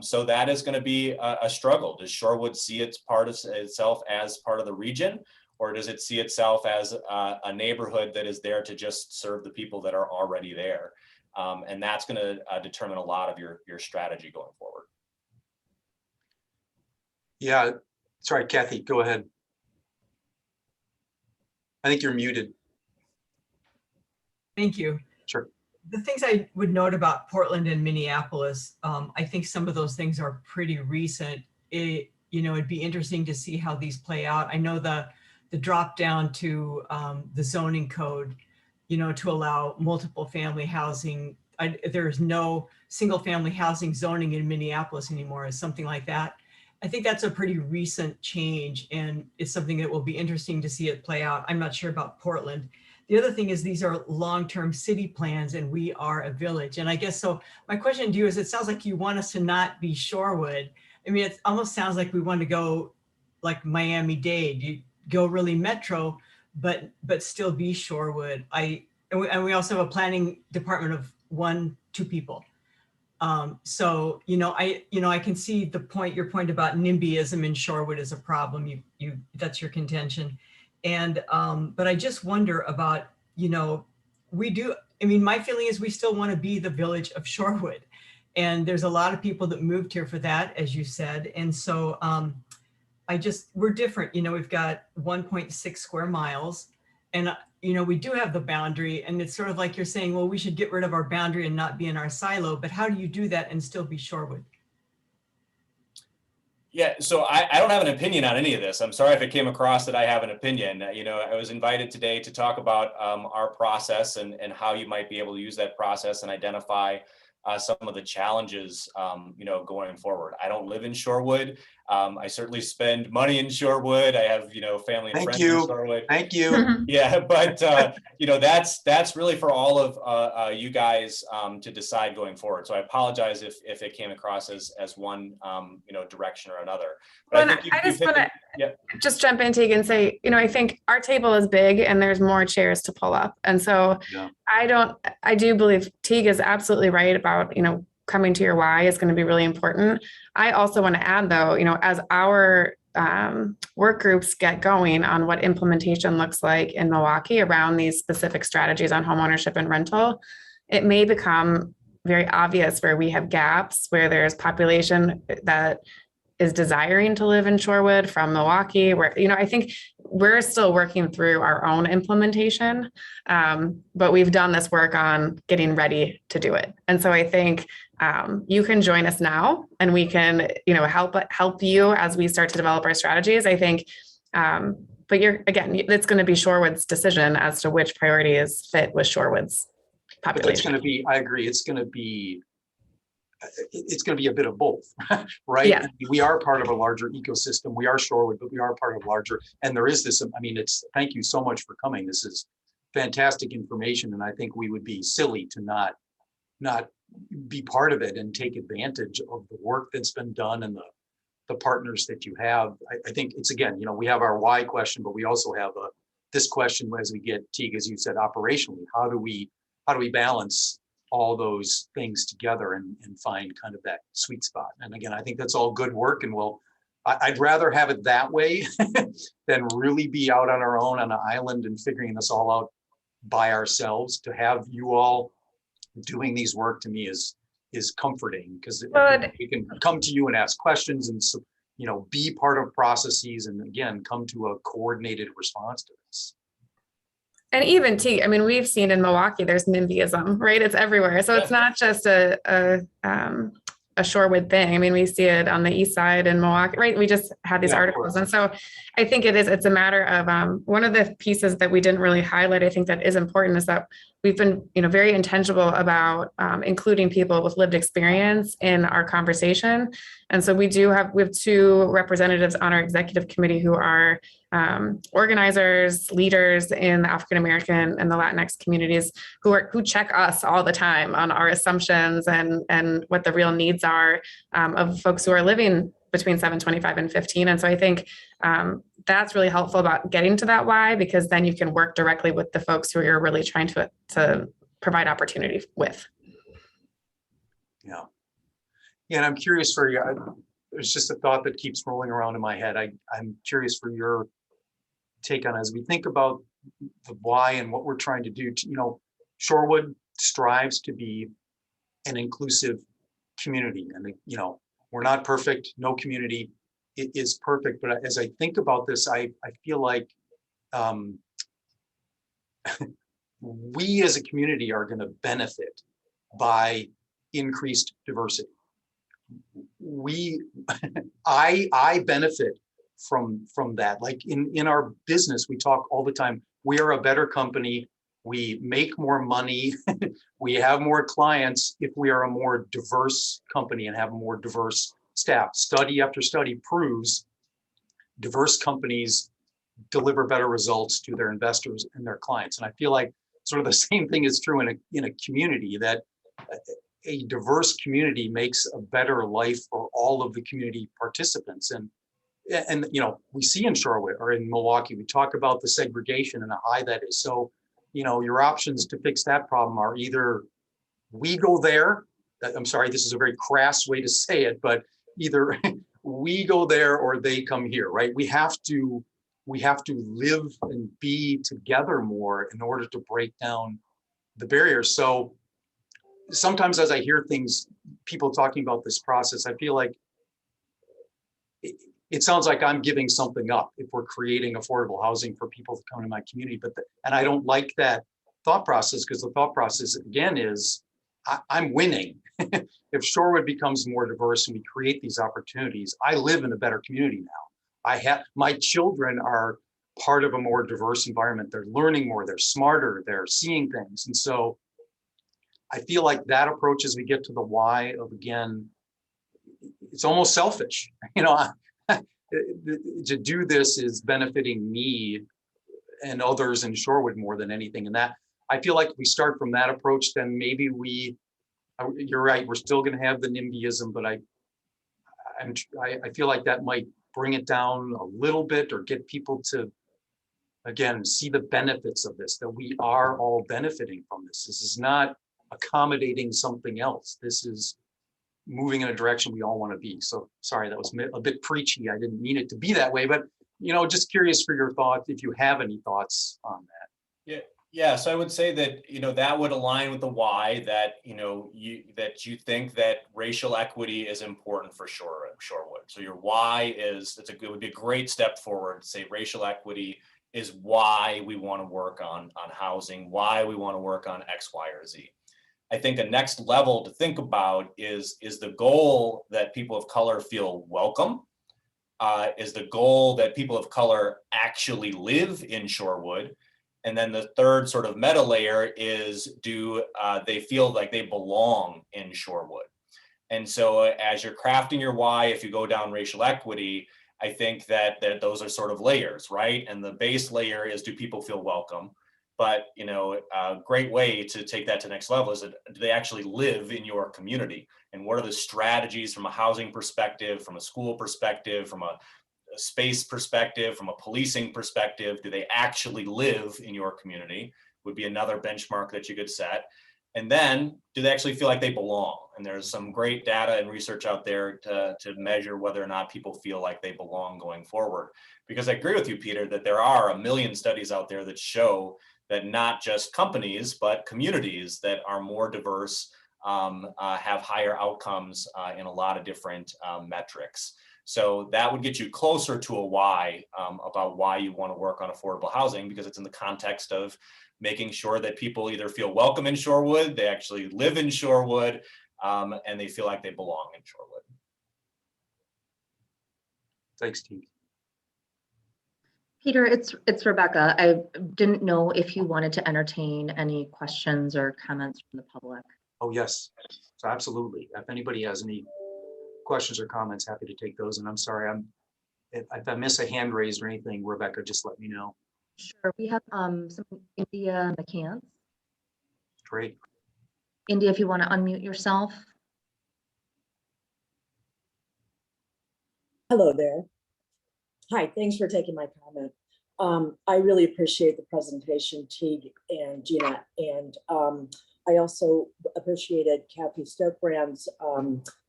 So that is going to be a struggle. Does Shorewood see itself as part of the region, or does it see itself as a neighborhood that is there to just serve the people that are already there? And that's going to determine a lot of your strategy going forward. Yeah, sorry, Kathy, go ahead. I think you're muted. Thank you. Sure. The things I would note about Portland and Minneapolis, I think some of those things are pretty recent. It'd be interesting to see how these play out. I know the drop down to the zoning code, to allow multiple family housing. There's no single family housing zoning in Minneapolis anymore, or something like that. I think that's a pretty recent change, and it's something that will be interesting to see it play out. I'm not sure about Portland. The other thing is, these are long-term city plans and we are a village. And I guess, so my question to you is, it sounds like you want us to not be Shorewood. I mean, it almost sounds like we want to go like Miami-Dade, you go really metro, but still be Shorewood. And we also have a planning department of 1-2 people. So, I can see your point about nimbyism in Shorewood is a problem. That's your contention. And, but I just wonder about, my feeling is we still want to be the village of Shorewood. And there's a lot of people that moved here for that, as you said. And so we're different. We've got 1.6 square miles, and, we do have the boundary, and it's sort of like you're saying, well, we should get rid of our boundary and not be in our silo. But how do you do that and still be Shorewood? Yeah, so I don't have an opinion on any of this. I'm sorry if it came across that I have an opinion. I was invited today to talk about our process and how you might be able to use that process and identify some of the challenges, going forward. I don't live in Shorewood. I certainly spend money in Shorewood. I have, family and friends in Shorewood. Thank you. Yeah, but that's really for all of you guys to decide going forward. So I apologize if it came across as one direction or another. But Well, I just want to just jump in, Teague, and say, I think our table is big and there's more chairs to pull up. And so Yeah. I do believe Teague is absolutely right about, coming to your why is going to be really important. I also want to add, though, as our work groups get going on what implementation looks like in Milwaukee around these specific strategies on homeownership and rental, it may become very obvious where we have gaps, where there's population that is desiring to live in Shorewood from Milwaukee, where, I think we're still working through our own implementation, but we've done this work on getting ready to do it. And so I think you can join us now, and we can, help you as we start to develop our strategies. I think, but it's going to be Shorewood's decision as to which priority is fit with Shorewood's But that's population. going to be, I agree, it's going to be a bit of both, right? Yeah. We are part of a larger ecosystem. We are Shorewood, but we are part of larger, and there is this, thank you so much for coming. This is fantastic information. And I think we would be silly to not be part of it and take advantage of the work that's been done and the partners that you have. I think it's, again, we have our why question, but we also have this question as we get, Teague, as you said, operationally, how do we balance all those things together and find kind of that sweet spot? And again, I think that's all good work, and I'd rather have it that way than really be out on our own on an island and figuring this all out by ourselves. To have you all doing these work, to me, is comforting, because we can come to you and ask questions and be part of processes, and again, come to a coordinated response to this. And even we've seen in Milwaukee, there's nimbyism, right? It's everywhere. So it's not just a Shorewood thing. We see it on the east side in Milwaukee, right? We just had these articles. And so I think it's a matter of one of the pieces that we didn't really highlight, I think that is important, is that we've been, very intentional about including people with lived experience in our conversation. And so we have two representatives on our executive committee who are organizers, leaders in the African American and the Latinx communities who check us all the time on our assumptions and what the real needs are of folks who are living between 725 and 15. And so I think that's really helpful about getting to that why, because then you can work directly with the folks who you're really trying to provide opportunity with. Yeah. And I'm curious for you, there's just a thought that keeps rolling around in my head. I'm curious for your take on, as we think about the why and what we're trying to do. Shorewood strives to be an inclusive community, and we're not perfect. No community is perfect, but as I think about this, I feel like we as a community are going to benefit by increased diversity. I benefit from that. Like in our business, we talk all the time, we are a better company, we make more money, we have more clients if we are a more diverse company and have a more diverse staff. Study after study proves diverse companies deliver better results to their investors and their clients. And I feel like sort of the same thing is true in a community, that a diverse community makes a better life for all of the community participants. And we see in Shorewood or in Milwaukee, we talk about the segregation and how high that is. So, your options to fix that problem are either we go there, I'm sorry, this is a very crass way to say it, but either we go there or they come here, right? We have to live and be together more in order to break down the barriers. So sometimes as I hear people talking about this process, I feel like it sounds like I'm giving something up if we're creating affordable housing for people to come to my community. And I don't like that thought process, because the thought process again is I'm winning. If Shorewood becomes more diverse and we create these opportunities, I live in a better community now. My children are part of a more diverse environment. They're learning more, they're smarter, they're seeing things. And so I feel like that approach, as we get to the why of, again, it's almost selfish. To do this is benefiting me and others in Shorewood more than anything. And that, I feel like if we start from that approach, then maybe you're right, we're still going to have the nimbyism, but I feel like that might bring it down a little bit, or get people to, again, see the benefits of this, that we are all benefiting from this. This is not accommodating something else. This is moving in a direction we all want to be. So sorry, that was a bit preachy. I didn't mean it to be that way, but just curious for your thoughts, if you have any thoughts on that. Yeah. So I would say that, that would align with the why, that, you think that racial equity is important for Shorewood. So your why it would be a great step forward to say racial equity is why we want to work on housing, why we want to work on X, Y, or Z. I think a next level to think about is the goal that people of color feel welcome? Is the goal that people of color actually live in Shorewood? And then the third sort of meta layer is, do they feel like they belong in Shorewood? And so as you're crafting your why, if you go down racial equity, I think that those are sort of layers, right? And the base layer is, do people feel welcome? But, you know, a great way to take that to the next level is, do they actually live in your community? And what are the strategies from a housing perspective, from a school perspective, from a space perspective, from a policing perspective? Do they actually live in your community? Would be another benchmark that you could set. And then, do they actually feel like they belong? And there's some great data and research out there to measure whether or not people feel like they belong going forward. Because I agree with you, Peter, that there are a million studies out there that show that not just companies, but communities that are more diverse have higher outcomes in a lot of different metrics. So that would get you closer to a why about why you want to work on affordable housing, because it's in the context of making sure that people either feel welcome in Shorewood, they actually live in Shorewood, and they feel like they belong in Shorewood. Thanks, Steve. Peter, it's Rebecca. I didn't know if you wanted to entertain any questions or comments from the public. Oh, yes, so absolutely. If anybody has any questions or comments, happy to take those. And I'm sorry, if I miss a hand raised or anything, Rebecca, just let me know. Sure, we have some India McCants. Great. India, if you want to unmute yourself. Hello there. Hi, thanks for taking my comment. I really appreciate the presentation, Teague and Gina, and I also appreciated Kathy Stokebrand's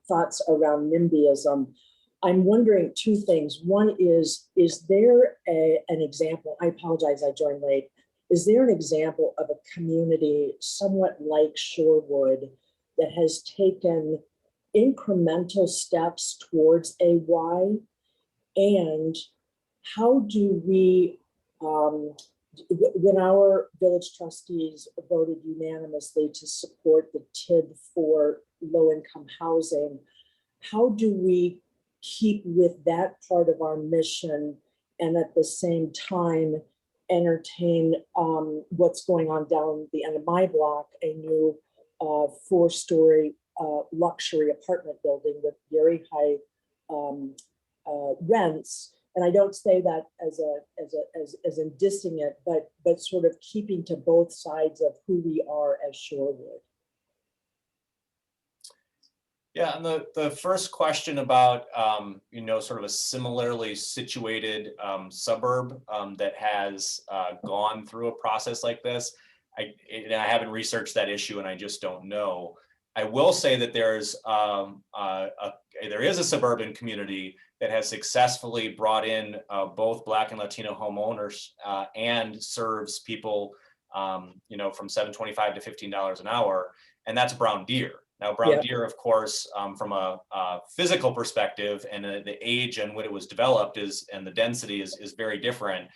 thoughts around nimbyism. I'm wondering two things. One is there an example? I apologize, I joined late. Is there an example of a community somewhat like Shorewood that has taken incremental steps towards a why? And how do we, when our village trustees voted unanimously to support the TID for low-income housing, how do we keep with that part of our mission and at the same time entertain what's going on down the end of my block, a new 4-story luxury apartment building with very high rents? And I don't say that as in dissing it, but sort of keeping to both sides of who we are as Shorewood. Yeah, and the first question about you know, sort of a similarly situated suburb that has gone through a process like this, I haven't researched that issue and I just don't know. I will say that there is a suburban community that has successfully brought in both Black and Latino homeowners and serves people, you know, from $7.25 to $15 an hour, and that's Brown Deer. Now, Brown Deer, of course, from a physical perspective and the age and when it was developed and the density is very different.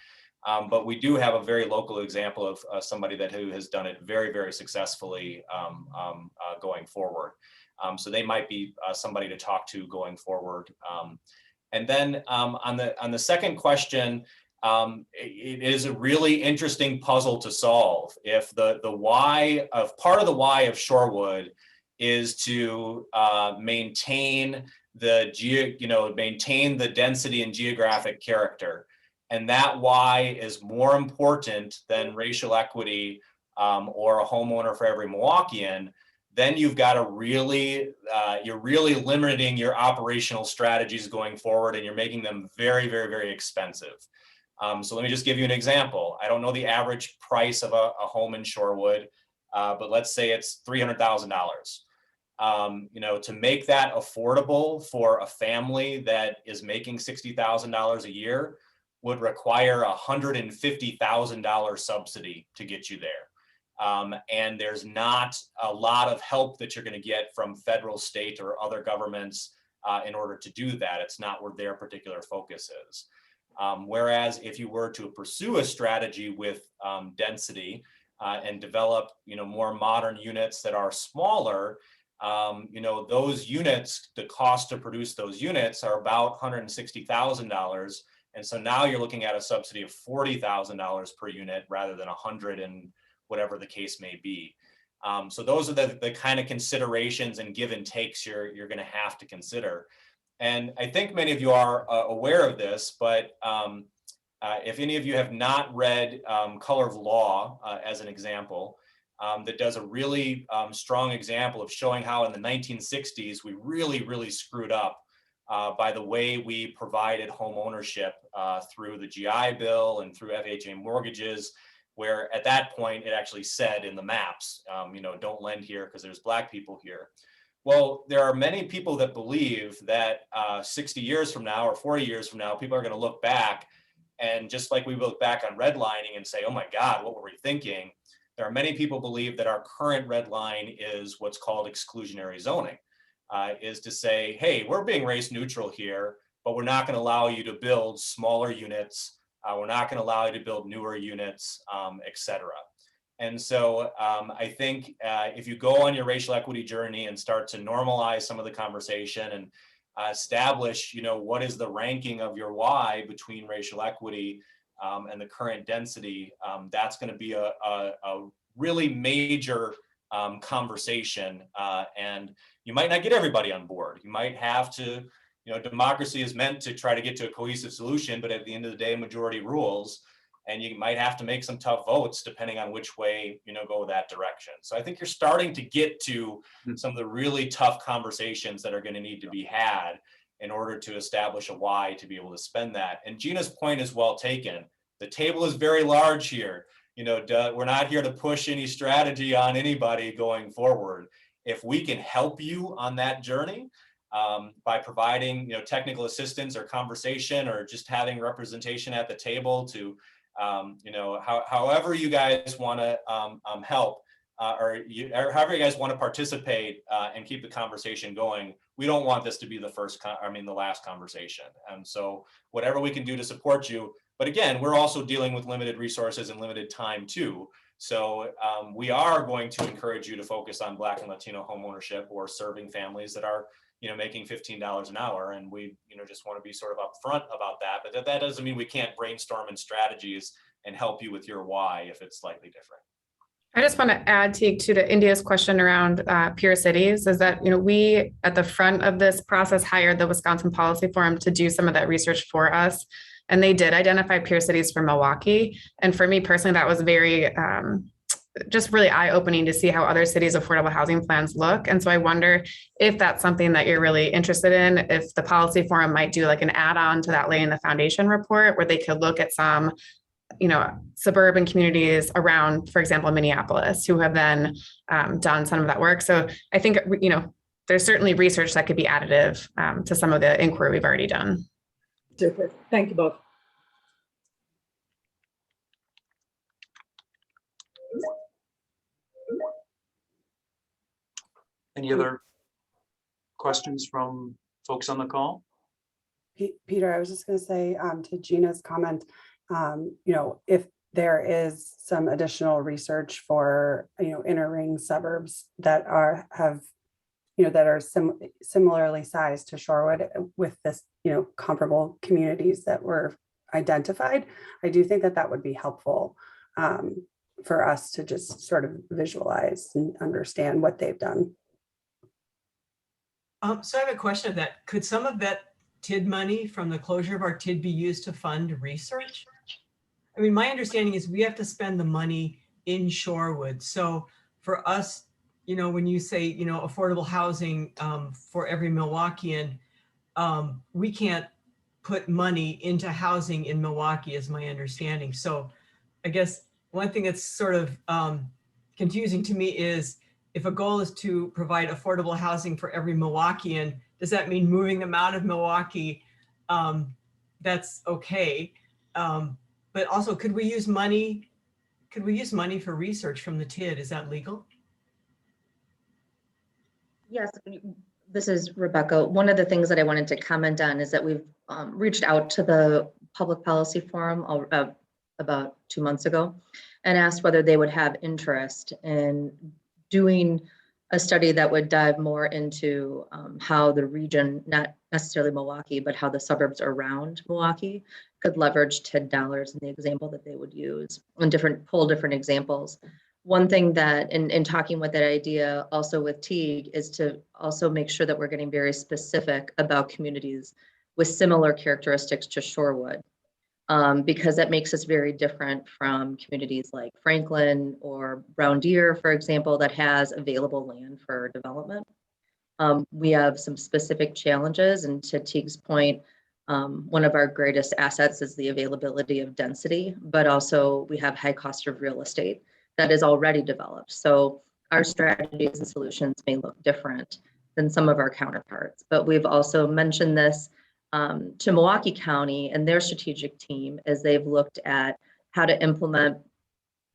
But we do have a very local example of somebody who has done it very, very successfully going forward. So they might be somebody to talk to going forward. And then on the second question, it is a really interesting puzzle to solve. If the why of part of the why of Shorewood is to maintain maintain the density and geographic character, and that why is more important than racial equity or a homeowner for every Milwaukeean, then you've got to really, you're really limiting your operational strategies going forward, and you're making them very, very, very expensive. So let me just give you an example. I don't know the average price of a home in Shorewood, but let's say it's $300,000. You know, to make that affordable for a family that is making $60,000 a year would require a $150,000 subsidy to get you there. And there's not a lot of help that you're going to get from federal, state, or other governments in order to do that. It's not where their particular focus is. Whereas if you were to pursue a strategy with density, and develop, more modern units that are smaller, those units, the cost to produce those units are about $160,000. And so now you're looking at a subsidy of $40,000 per unit rather than $100,000 and whatever the case may be. So those are the kind of considerations and give and takes you're going to have to consider. And I think many of you are aware of this, but if any of you have not read Color of Law as an example, that does a really strong example of showing how in the 1960s we really screwed up by the way we provided home ownership through the GI Bill and through FHA mortgages, where at that point it actually said in the maps, don't lend here because there's Black people here. Well, there are many people that believe that 60 years from now or 40 years from now, people are going to look back, and just like we look back on redlining and say, oh my God, what were we thinking? There are many people believe that our current red line is what's called exclusionary zoning, is to say, hey, we're being race neutral here, but we're not going to allow you to build smaller units. We're not going to allow you to build newer units, et cetera. And so I think if you go on your racial equity journey and start to normalize some of the conversation and establish, what is the ranking of your why between racial equity and the current density, that's going to be a really major conversation. And you might not get everybody on board. You might have to, democracy is meant to try to get to a cohesive solution, but at the end of the day, majority rules. And you might have to make some tough votes depending on which way, go that direction. So I think you're starting to get to some of the really tough conversations that are going to need to be had in order to establish a why to be able to spend that. And Gina's point is well taken. The table is very large here. We're not here to push any strategy on anybody going forward. If we can help you on that journey by providing, technical assistance or conversation or just having representation at the table to however you guys want to help or however you guys want to participate and keep the conversation going. We don't want this to be the last conversation. And so whatever we can do to support you, but again, we're also dealing with limited resources and limited time too. So we are going to encourage you to focus on Black and Latino homeownership or serving families that are making $15 an hour. And we, just want to be sort of upfront about that, but that doesn't mean we can't brainstorm in strategies and help you with your why if it's slightly different. I just want to add to India's question around peer cities is that, we at the front of this process hired the Wisconsin Policy Forum to do some of that research for us. And they did identify peer cities for Milwaukee. And for me personally, that was very, just really eye-opening to see how other cities' affordable housing plans look. And so I wonder if that's something that you're really interested in, if the policy forum might do like an add-on to that laying the foundation report where they could look at some, suburban communities around, for example, Minneapolis, who have then done some of that work. So I think, there's certainly research that could be additive to some of the inquiry we've already done. Super. Thank you both. Any other questions from folks on the call? Peter, I was just going to say to Gina's comment, if there is some additional research for, inner ring suburbs that are similarly sized to Shorewood with this, comparable communities that were identified, I do think that would be helpful for us to just sort of visualize and understand what they've done. So I have a question of that. Could some of that TID money from the closure of our TID be used to fund research? I mean, my understanding is we have to spend the money in Shorewood. So for us, when you say, affordable housing for every Milwaukeean, we can't put money into housing in Milwaukee is my understanding. So I guess one thing that's sort of confusing to me is if a goal is to provide affordable housing for every Milwaukeean, does that mean moving them out of Milwaukee? That's okay. But also, could we use money for research from the TID? Is that legal? Yes, this is Rebecca. One of the things that I wanted to comment on is that we've reached out to the Public Policy Forum about 2 months ago and asked whether they would have interest in doing a study that would dive more into how the region, not necessarily Milwaukee, but how the suburbs around Milwaukee could leverage TID dollars in the example that they would use and pull different examples. One thing that in talking with that idea also with Teague is to also make sure that we're getting very specific about communities with similar characteristics to Shorewood. Because that makes us very different from communities like Franklin or Brown Deer, for example, that has available land for development. We have some specific challenges, and to Teague's point, one of our greatest assets is the availability of density, but also we have high cost of real estate that is already developed. So our strategies and solutions may look different than some of our counterparts, but we've also mentioned this to Milwaukee County and their strategic team as they've looked at how to implement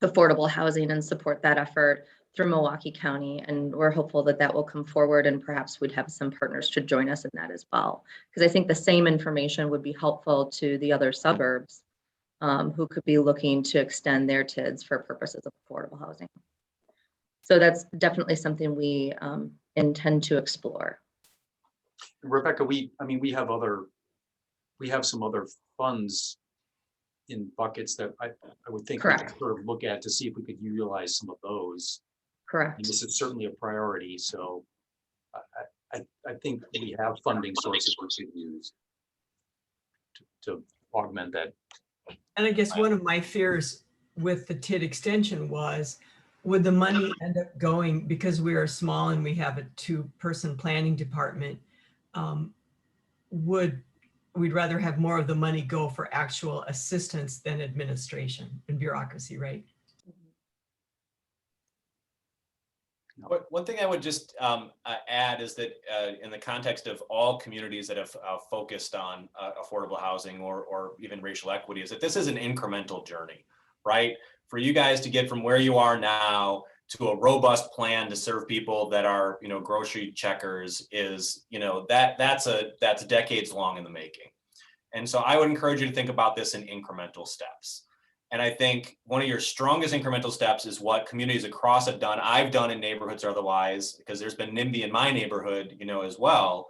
affordable housing and support that effort through Milwaukee County. And we're hopeful that that will come forward and perhaps we'd have some partners to join us in that as well. Because I think the same information would be helpful to the other suburbs who could be looking to extend their TIDs for purposes of affordable housing. So that's definitely something we intend to explore. Rebecca, we have some other funds in buckets that I would think we could Correct. sort of look at to see if we could utilize some of those. Correct. And this is certainly a priority, so I think we have funding sources we could use to augment that. And I guess one of my fears with the TID extension was, would the money end up going, because we are small and we have a 2-person planning department, we'd rather have more of the money go for actual assistance than administration and bureaucracy, right? One thing I would just add is that in the context of all communities that have focused on affordable housing or even racial equity, is that this is an incremental journey, right? For you guys to get from where you are now to a robust plan to serve people that are, grocery checkers is, that's decades long in the making. And so I would encourage you to think about this in incremental steps. And I think one of your strongest incremental steps is what communities across have done. I've done in neighborhoods or otherwise, because there's been NIMBY in my neighborhood, as well,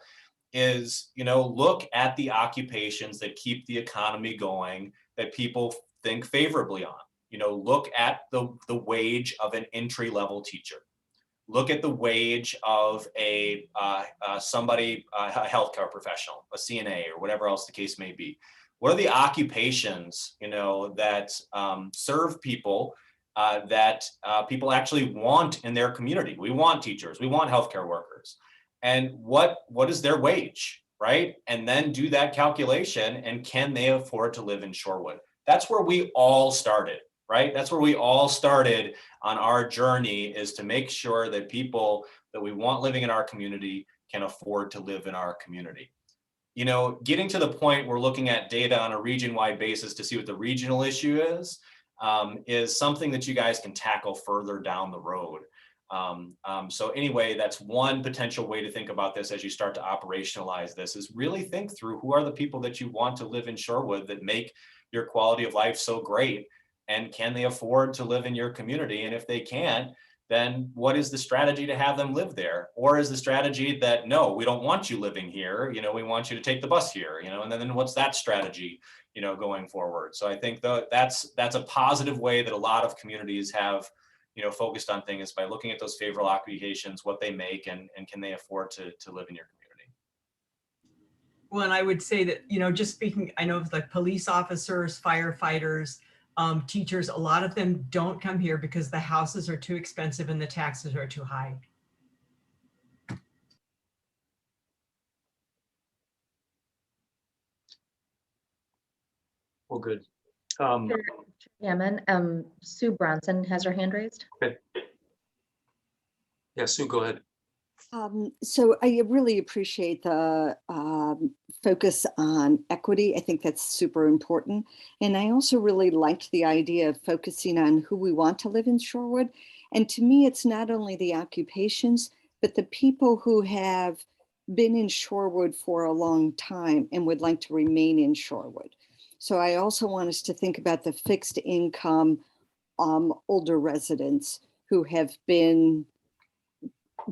is, look at the occupations that keep the economy going, that people think favorably on. Look at the wage of an entry-level teacher. Look at the wage of a healthcare professional, a CNA, or whatever else the case may be. What are the occupations, that serve people that people actually want in their community? We want teachers, we want healthcare workers, and what is their wage, right? And then do that calculation, and can they afford to live in Shorewood? That's where we all started, right? That's where we all started on our journey, is to make sure that people that we want living in our community can afford to live in our community. Getting to the point we're looking at data on a region-wide basis to see what the regional issue is something that you guys can tackle further down the road. So anyway, that's one potential way to think about this as you start to operationalize this, is really think through who are the people that you want to live in Shorewood that make your quality of life so great, and can they afford to live in your community? And if they can't, then what is the strategy to have them live there? Or is the strategy that, no, we don't want you living here, we want you to take the bus here, and then what's that strategy, going forward? So I think that's a positive way that a lot of communities have, focused on things, by looking at those favorable occupations, what they make, and can they afford to live in your community? Well, and I would say that, just speaking, I know of like police officers, firefighters, teachers, a lot of them don't come here because the houses are too expensive and the taxes are too high. Well, good. Chairman, Sue Bronson has her hand raised. Okay. Yeah, Sue, go ahead. So I really appreciate the focus on equity. I think that's super important. And I also really liked the idea of focusing on who we want to live in Shorewood. And to me, it's not only the occupations, but the people who have been in Shorewood for a long time and would like to remain in Shorewood. So I also want us to think about the fixed income older residents who have been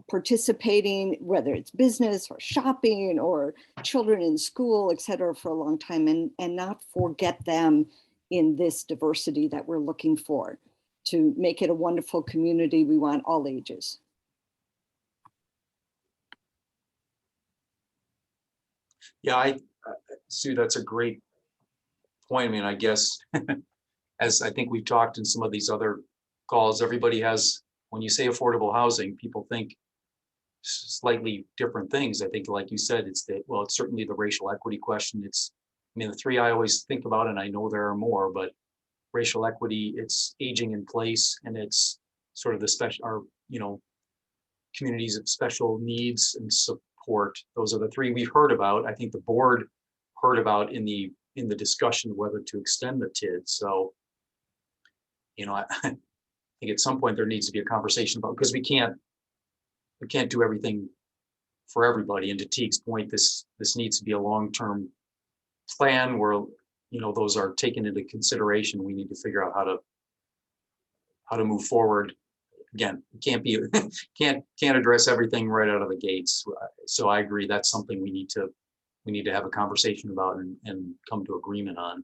participating, whether it's business or shopping or children in school, et cetera, for a long time, and not forget them in this diversity that we're looking for to make it a wonderful community. We want all ages. Yeah, Sue, that's a great point. I mean, I guess, as I think we've talked in some of these other calls, everybody has, when you say affordable housing, people think slightly different things. I think, like you said, it's certainly the racial equity question. I mean, the three I always think about, and I know there are more, but racial equity, it's aging in place, and it's sort of the special, communities of special needs and support. Those are the three we've heard about. I think the board heard about in the discussion of whether to extend the TID. So, I think at some point there needs to be a conversation about, because we can't do everything for everybody. And to Teague's point, this needs to be a long-term plan where, those are taken into consideration. We need to figure out how to move forward. Again, can't address everything right out of the gates. So I agree, that's something we need to have a conversation about and come to agreement on.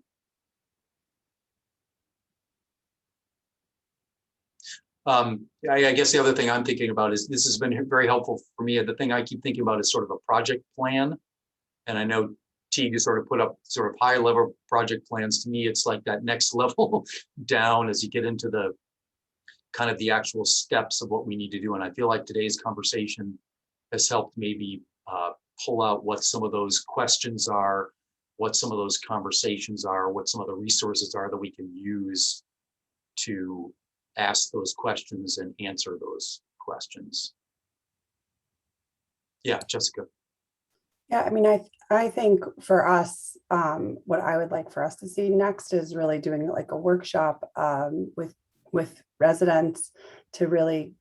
I guess the other thing I'm thinking about is, this has been very helpful for me. The thing I keep thinking about is sort of a project plan. And I know Teague has sort of put up sort of high level project plans. To me, it's like that next level down as you get into the kind of the actual steps of what we need to do. And I feel like today's conversation has helped maybe pull out what some of those questions are, what some of those conversations are, what some of the resources are that we can use to ask those questions and answer those questions. Yeah, Jessica. Yeah, I mean, I think for us, what I would like for us to see next is really doing like a workshop with residents to really,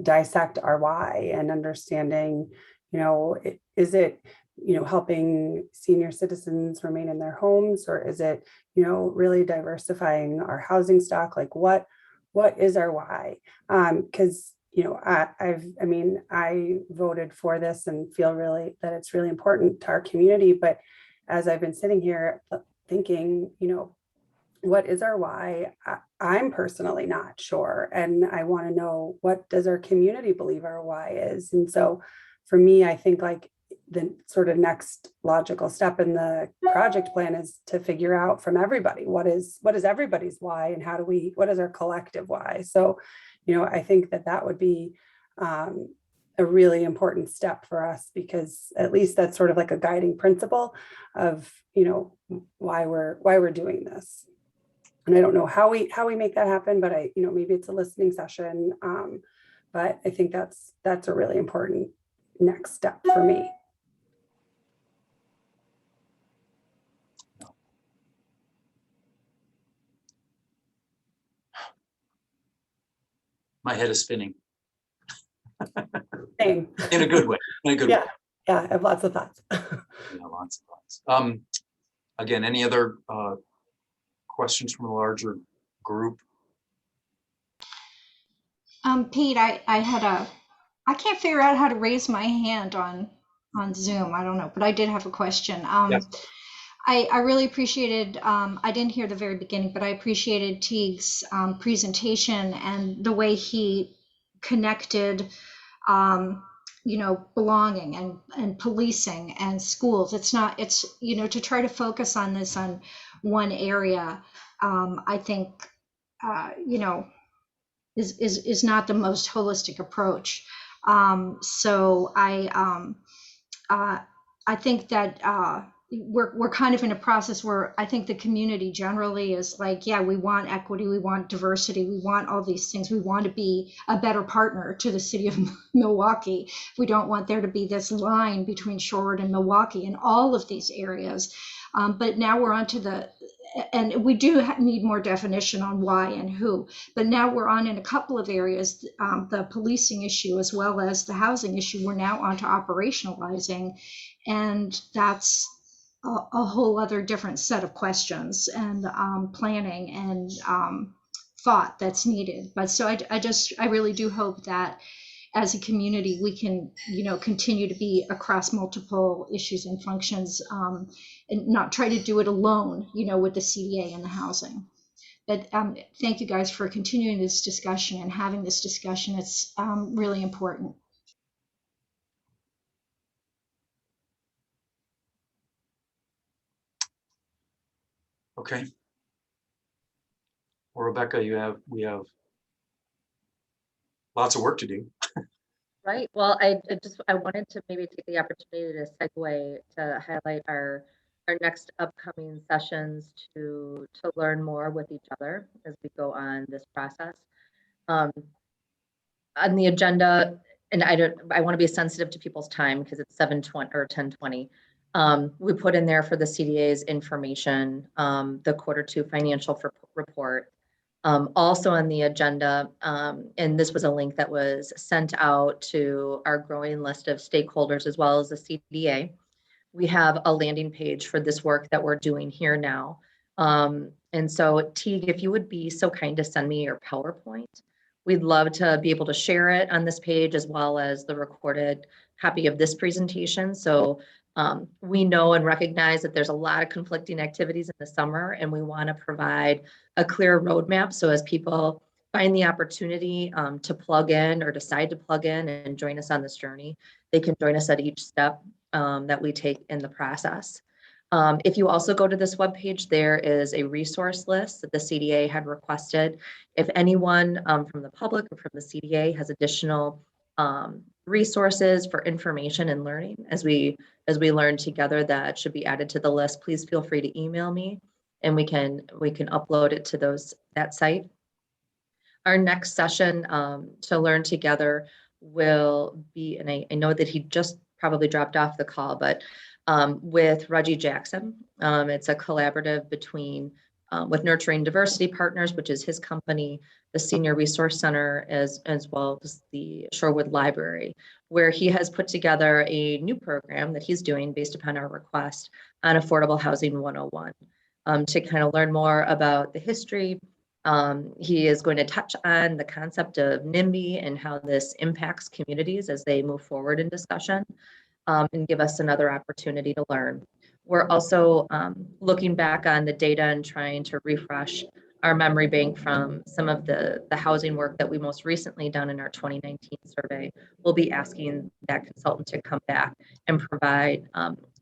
dissect our why and understanding, is it, helping senior citizens remain in their homes, or is it, really diversifying our housing stock? Like what is our why? Because I voted for this and feel really that it's really important to our community. But as I've been sitting here thinking, what is our why? I'm personally not sure. And I want to know, what does our community believe our why is? And so for me, I think like the sort of next logical step in the project plan is to figure out from everybody, what is everybody's why, and what is our collective why? So, I think that would be a really important step for us, because at least that's sort of like a guiding principle of, why we're doing this. And I don't know how we make that happen, but maybe it's a listening session. But I think that's a really important next step for me. My head is spinning. Same. In a good way. Yeah, I have lots of thoughts. Lots of thoughts. Again, any other questions from a larger group? Pete, I can't figure out how to raise my hand on Zoom. I don't know, but I did have a question. Yes. I really appreciated, I didn't hear the very beginning, but I appreciated Teague's presentation and the way he connected, belonging and policing and schools. It's to try to focus on this on one area, I think, is not the most holistic approach. So I think that we're kind of in a process where I think the community generally is like, yeah, we want equity, we want diversity, we want all these things. We want to be a better partner to the city of Milwaukee. We don't want there to be this line between Shorewood and Milwaukee in all of these areas. But now we're on to and we do need more definition on why and who, but now we're on in a couple of areas, the policing issue as well as the housing issue, we're now on to operationalizing. And that's a whole other different set of questions and planning and thought that's needed. But so I really do hope that as a community, we can, continue to be across multiple issues and functions, and not try to do it alone, with the CDA and the housing. But thank you guys for continuing this discussion and having this discussion. It's really important. Okay. Well, Rebecca, we have lots of work to do. Right. Well, I wanted to maybe take the opportunity to segue to highlight our next upcoming sessions to learn more with each other as we go on this process. On the agenda, and I want to be sensitive to people's time because it's 7:20 or 10:20. We put in there for the CDA's information, the Q2 financial report. Also on the agenda, and this was a link that was sent out to our growing list of stakeholders as well as the CDA. We have a landing page for this work that we're doing here now. And so Teague, if you would be so kind to send me your PowerPoint, we'd love to be able to share it on this page as well as the recorded copy of this presentation. So we know and recognize that there's a lot of conflicting activities in the summer, and we want to provide a clear roadmap. So as people find the opportunity to plug in or decide to plug in and join us on this journey, they can join us at each step that we take in the process. If you also go to this webpage, there is a resource list that the CDA had requested. If anyone from the public or from the CDA has additional resources for information and learning as we learn together that should be added to the list, please feel free to email me and we can upload it to that site. Our next session to learn together will be, and I know that he just probably dropped off the call, but with Reggie Jackson. It's a collaborative between with Nurturing Diversity Partners, which is his company, the Senior Resource Center, as well as the Shorewood Library, where he has put together a new program that he's doing based upon our request on Affordable Housing 101 to kind of learn more about the history. He is going to touch on the concept of NIMBY and how this impacts communities as they move forward in discussion, and give us another opportunity to learn. We're also looking back on the data and trying to refresh our memory bank from some of the housing work that we most recently done in our 2019 survey. We'll be asking that consultant to come back and provide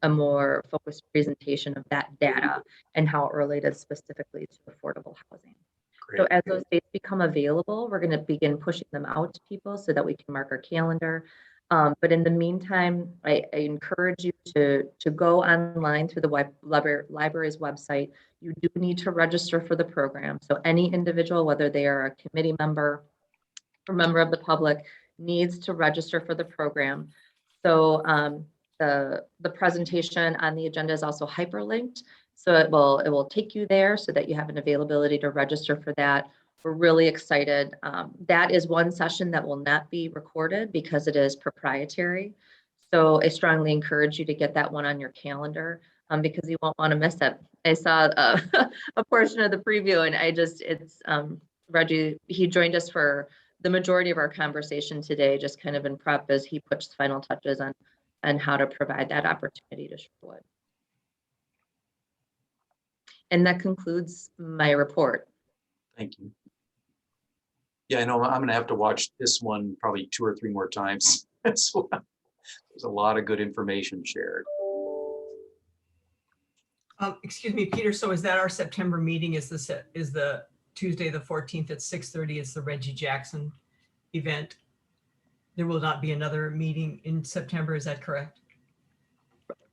a more focused presentation of that data and how it related specifically to affordable housing. Great. So as those dates become available, we're going to begin pushing them out to people so that we can mark our calendar. But in the meantime, I encourage you to go online through the library's website. You do need to register for the program. So any individual, whether they are a committee member or member of the public, needs to register for the program. So the presentation on the agenda is also hyperlinked. So it will take you there so that you have an availability to register for that. We're really excited. That is one session that will not be recorded because it is proprietary. So I strongly encourage you to get that one on your calendar because you won't want to miss it. I saw a portion of the preview and Reggie, he joined us for the majority of our conversation today, just kind of in prep as he puts final touches on how to provide that opportunity to Shorewood. And that concludes my report. Thank you. Yeah, I know I'm going to have to watch this one probably 2 or 3 more times. So there's a lot of good information shared. Excuse me, Peter. So is that our September meeting? Is the Tuesday the 14th at 6:30? It's the Reggie Jackson event. There will not be another meeting in September. Is that correct?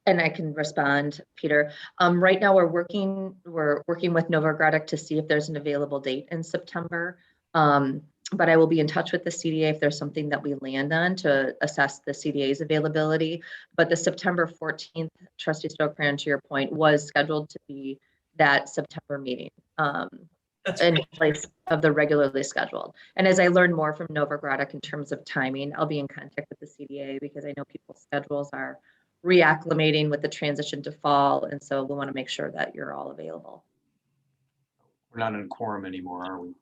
And I can respond, Peter. Right now we're working with Novogradac to see if there's an available date in September. But I will be in touch with the CDA if there's something that we land on to assess the CDA's availability. But the September 14th, Trustee Stokran, to your point, was scheduled to be that September meeting in place of the regularly scheduled. And as I learn more from Novogradac in terms of timing, I'll be in contact with the CDA because I know people's schedules are reacclimating with the transition to fall. And so we want to make sure that you're all available. We're not in quorum anymore, are we?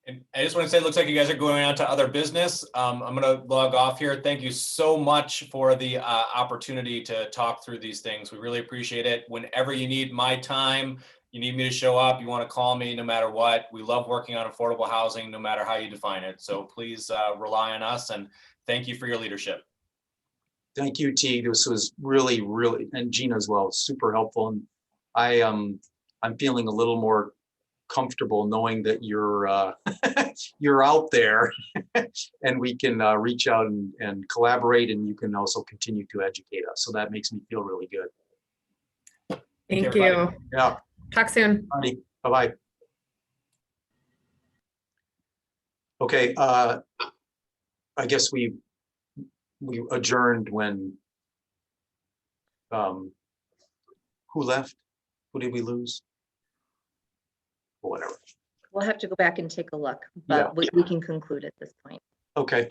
And I just want to say, it looks like you guys are going on to other business. I'm going to log off here. Thank you so much for the opportunity to talk through these things. We really appreciate it. Whenever you need my time, you need me to show up, you want to call me no matter what. We love working on affordable housing, no matter how you define it. So please rely on us, and thank you for your leadership. Thank you, T. This was really, and Gina as well, super helpful. And I'm feeling a little more comfortable knowing that you're you're out there and we can reach out and collaborate, and you can also continue to educate us. So that makes me feel really good. Thank you, you. Yeah. Talk soon. Bye-bye. Okay, I guess we adjourned when who left? Who did we lose? Whatever. We'll have to go back and take a look, Yeah. but we can conclude at this point. Okay.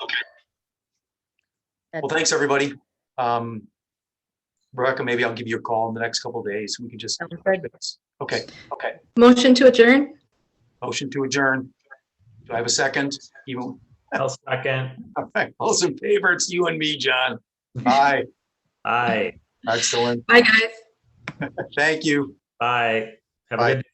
Well, thanks, everybody. Rebecca, maybe I'll give you a call in the next couple of days. We can just. Sounds good. Okay. Motion to adjourn? Motion to adjourn. Do I have a second? You. I'll second. All right. All those in favor, it's you and me, John. Aye. Aye. Excellent. Bye, guys. Thank you. Bye. Have a Bye. good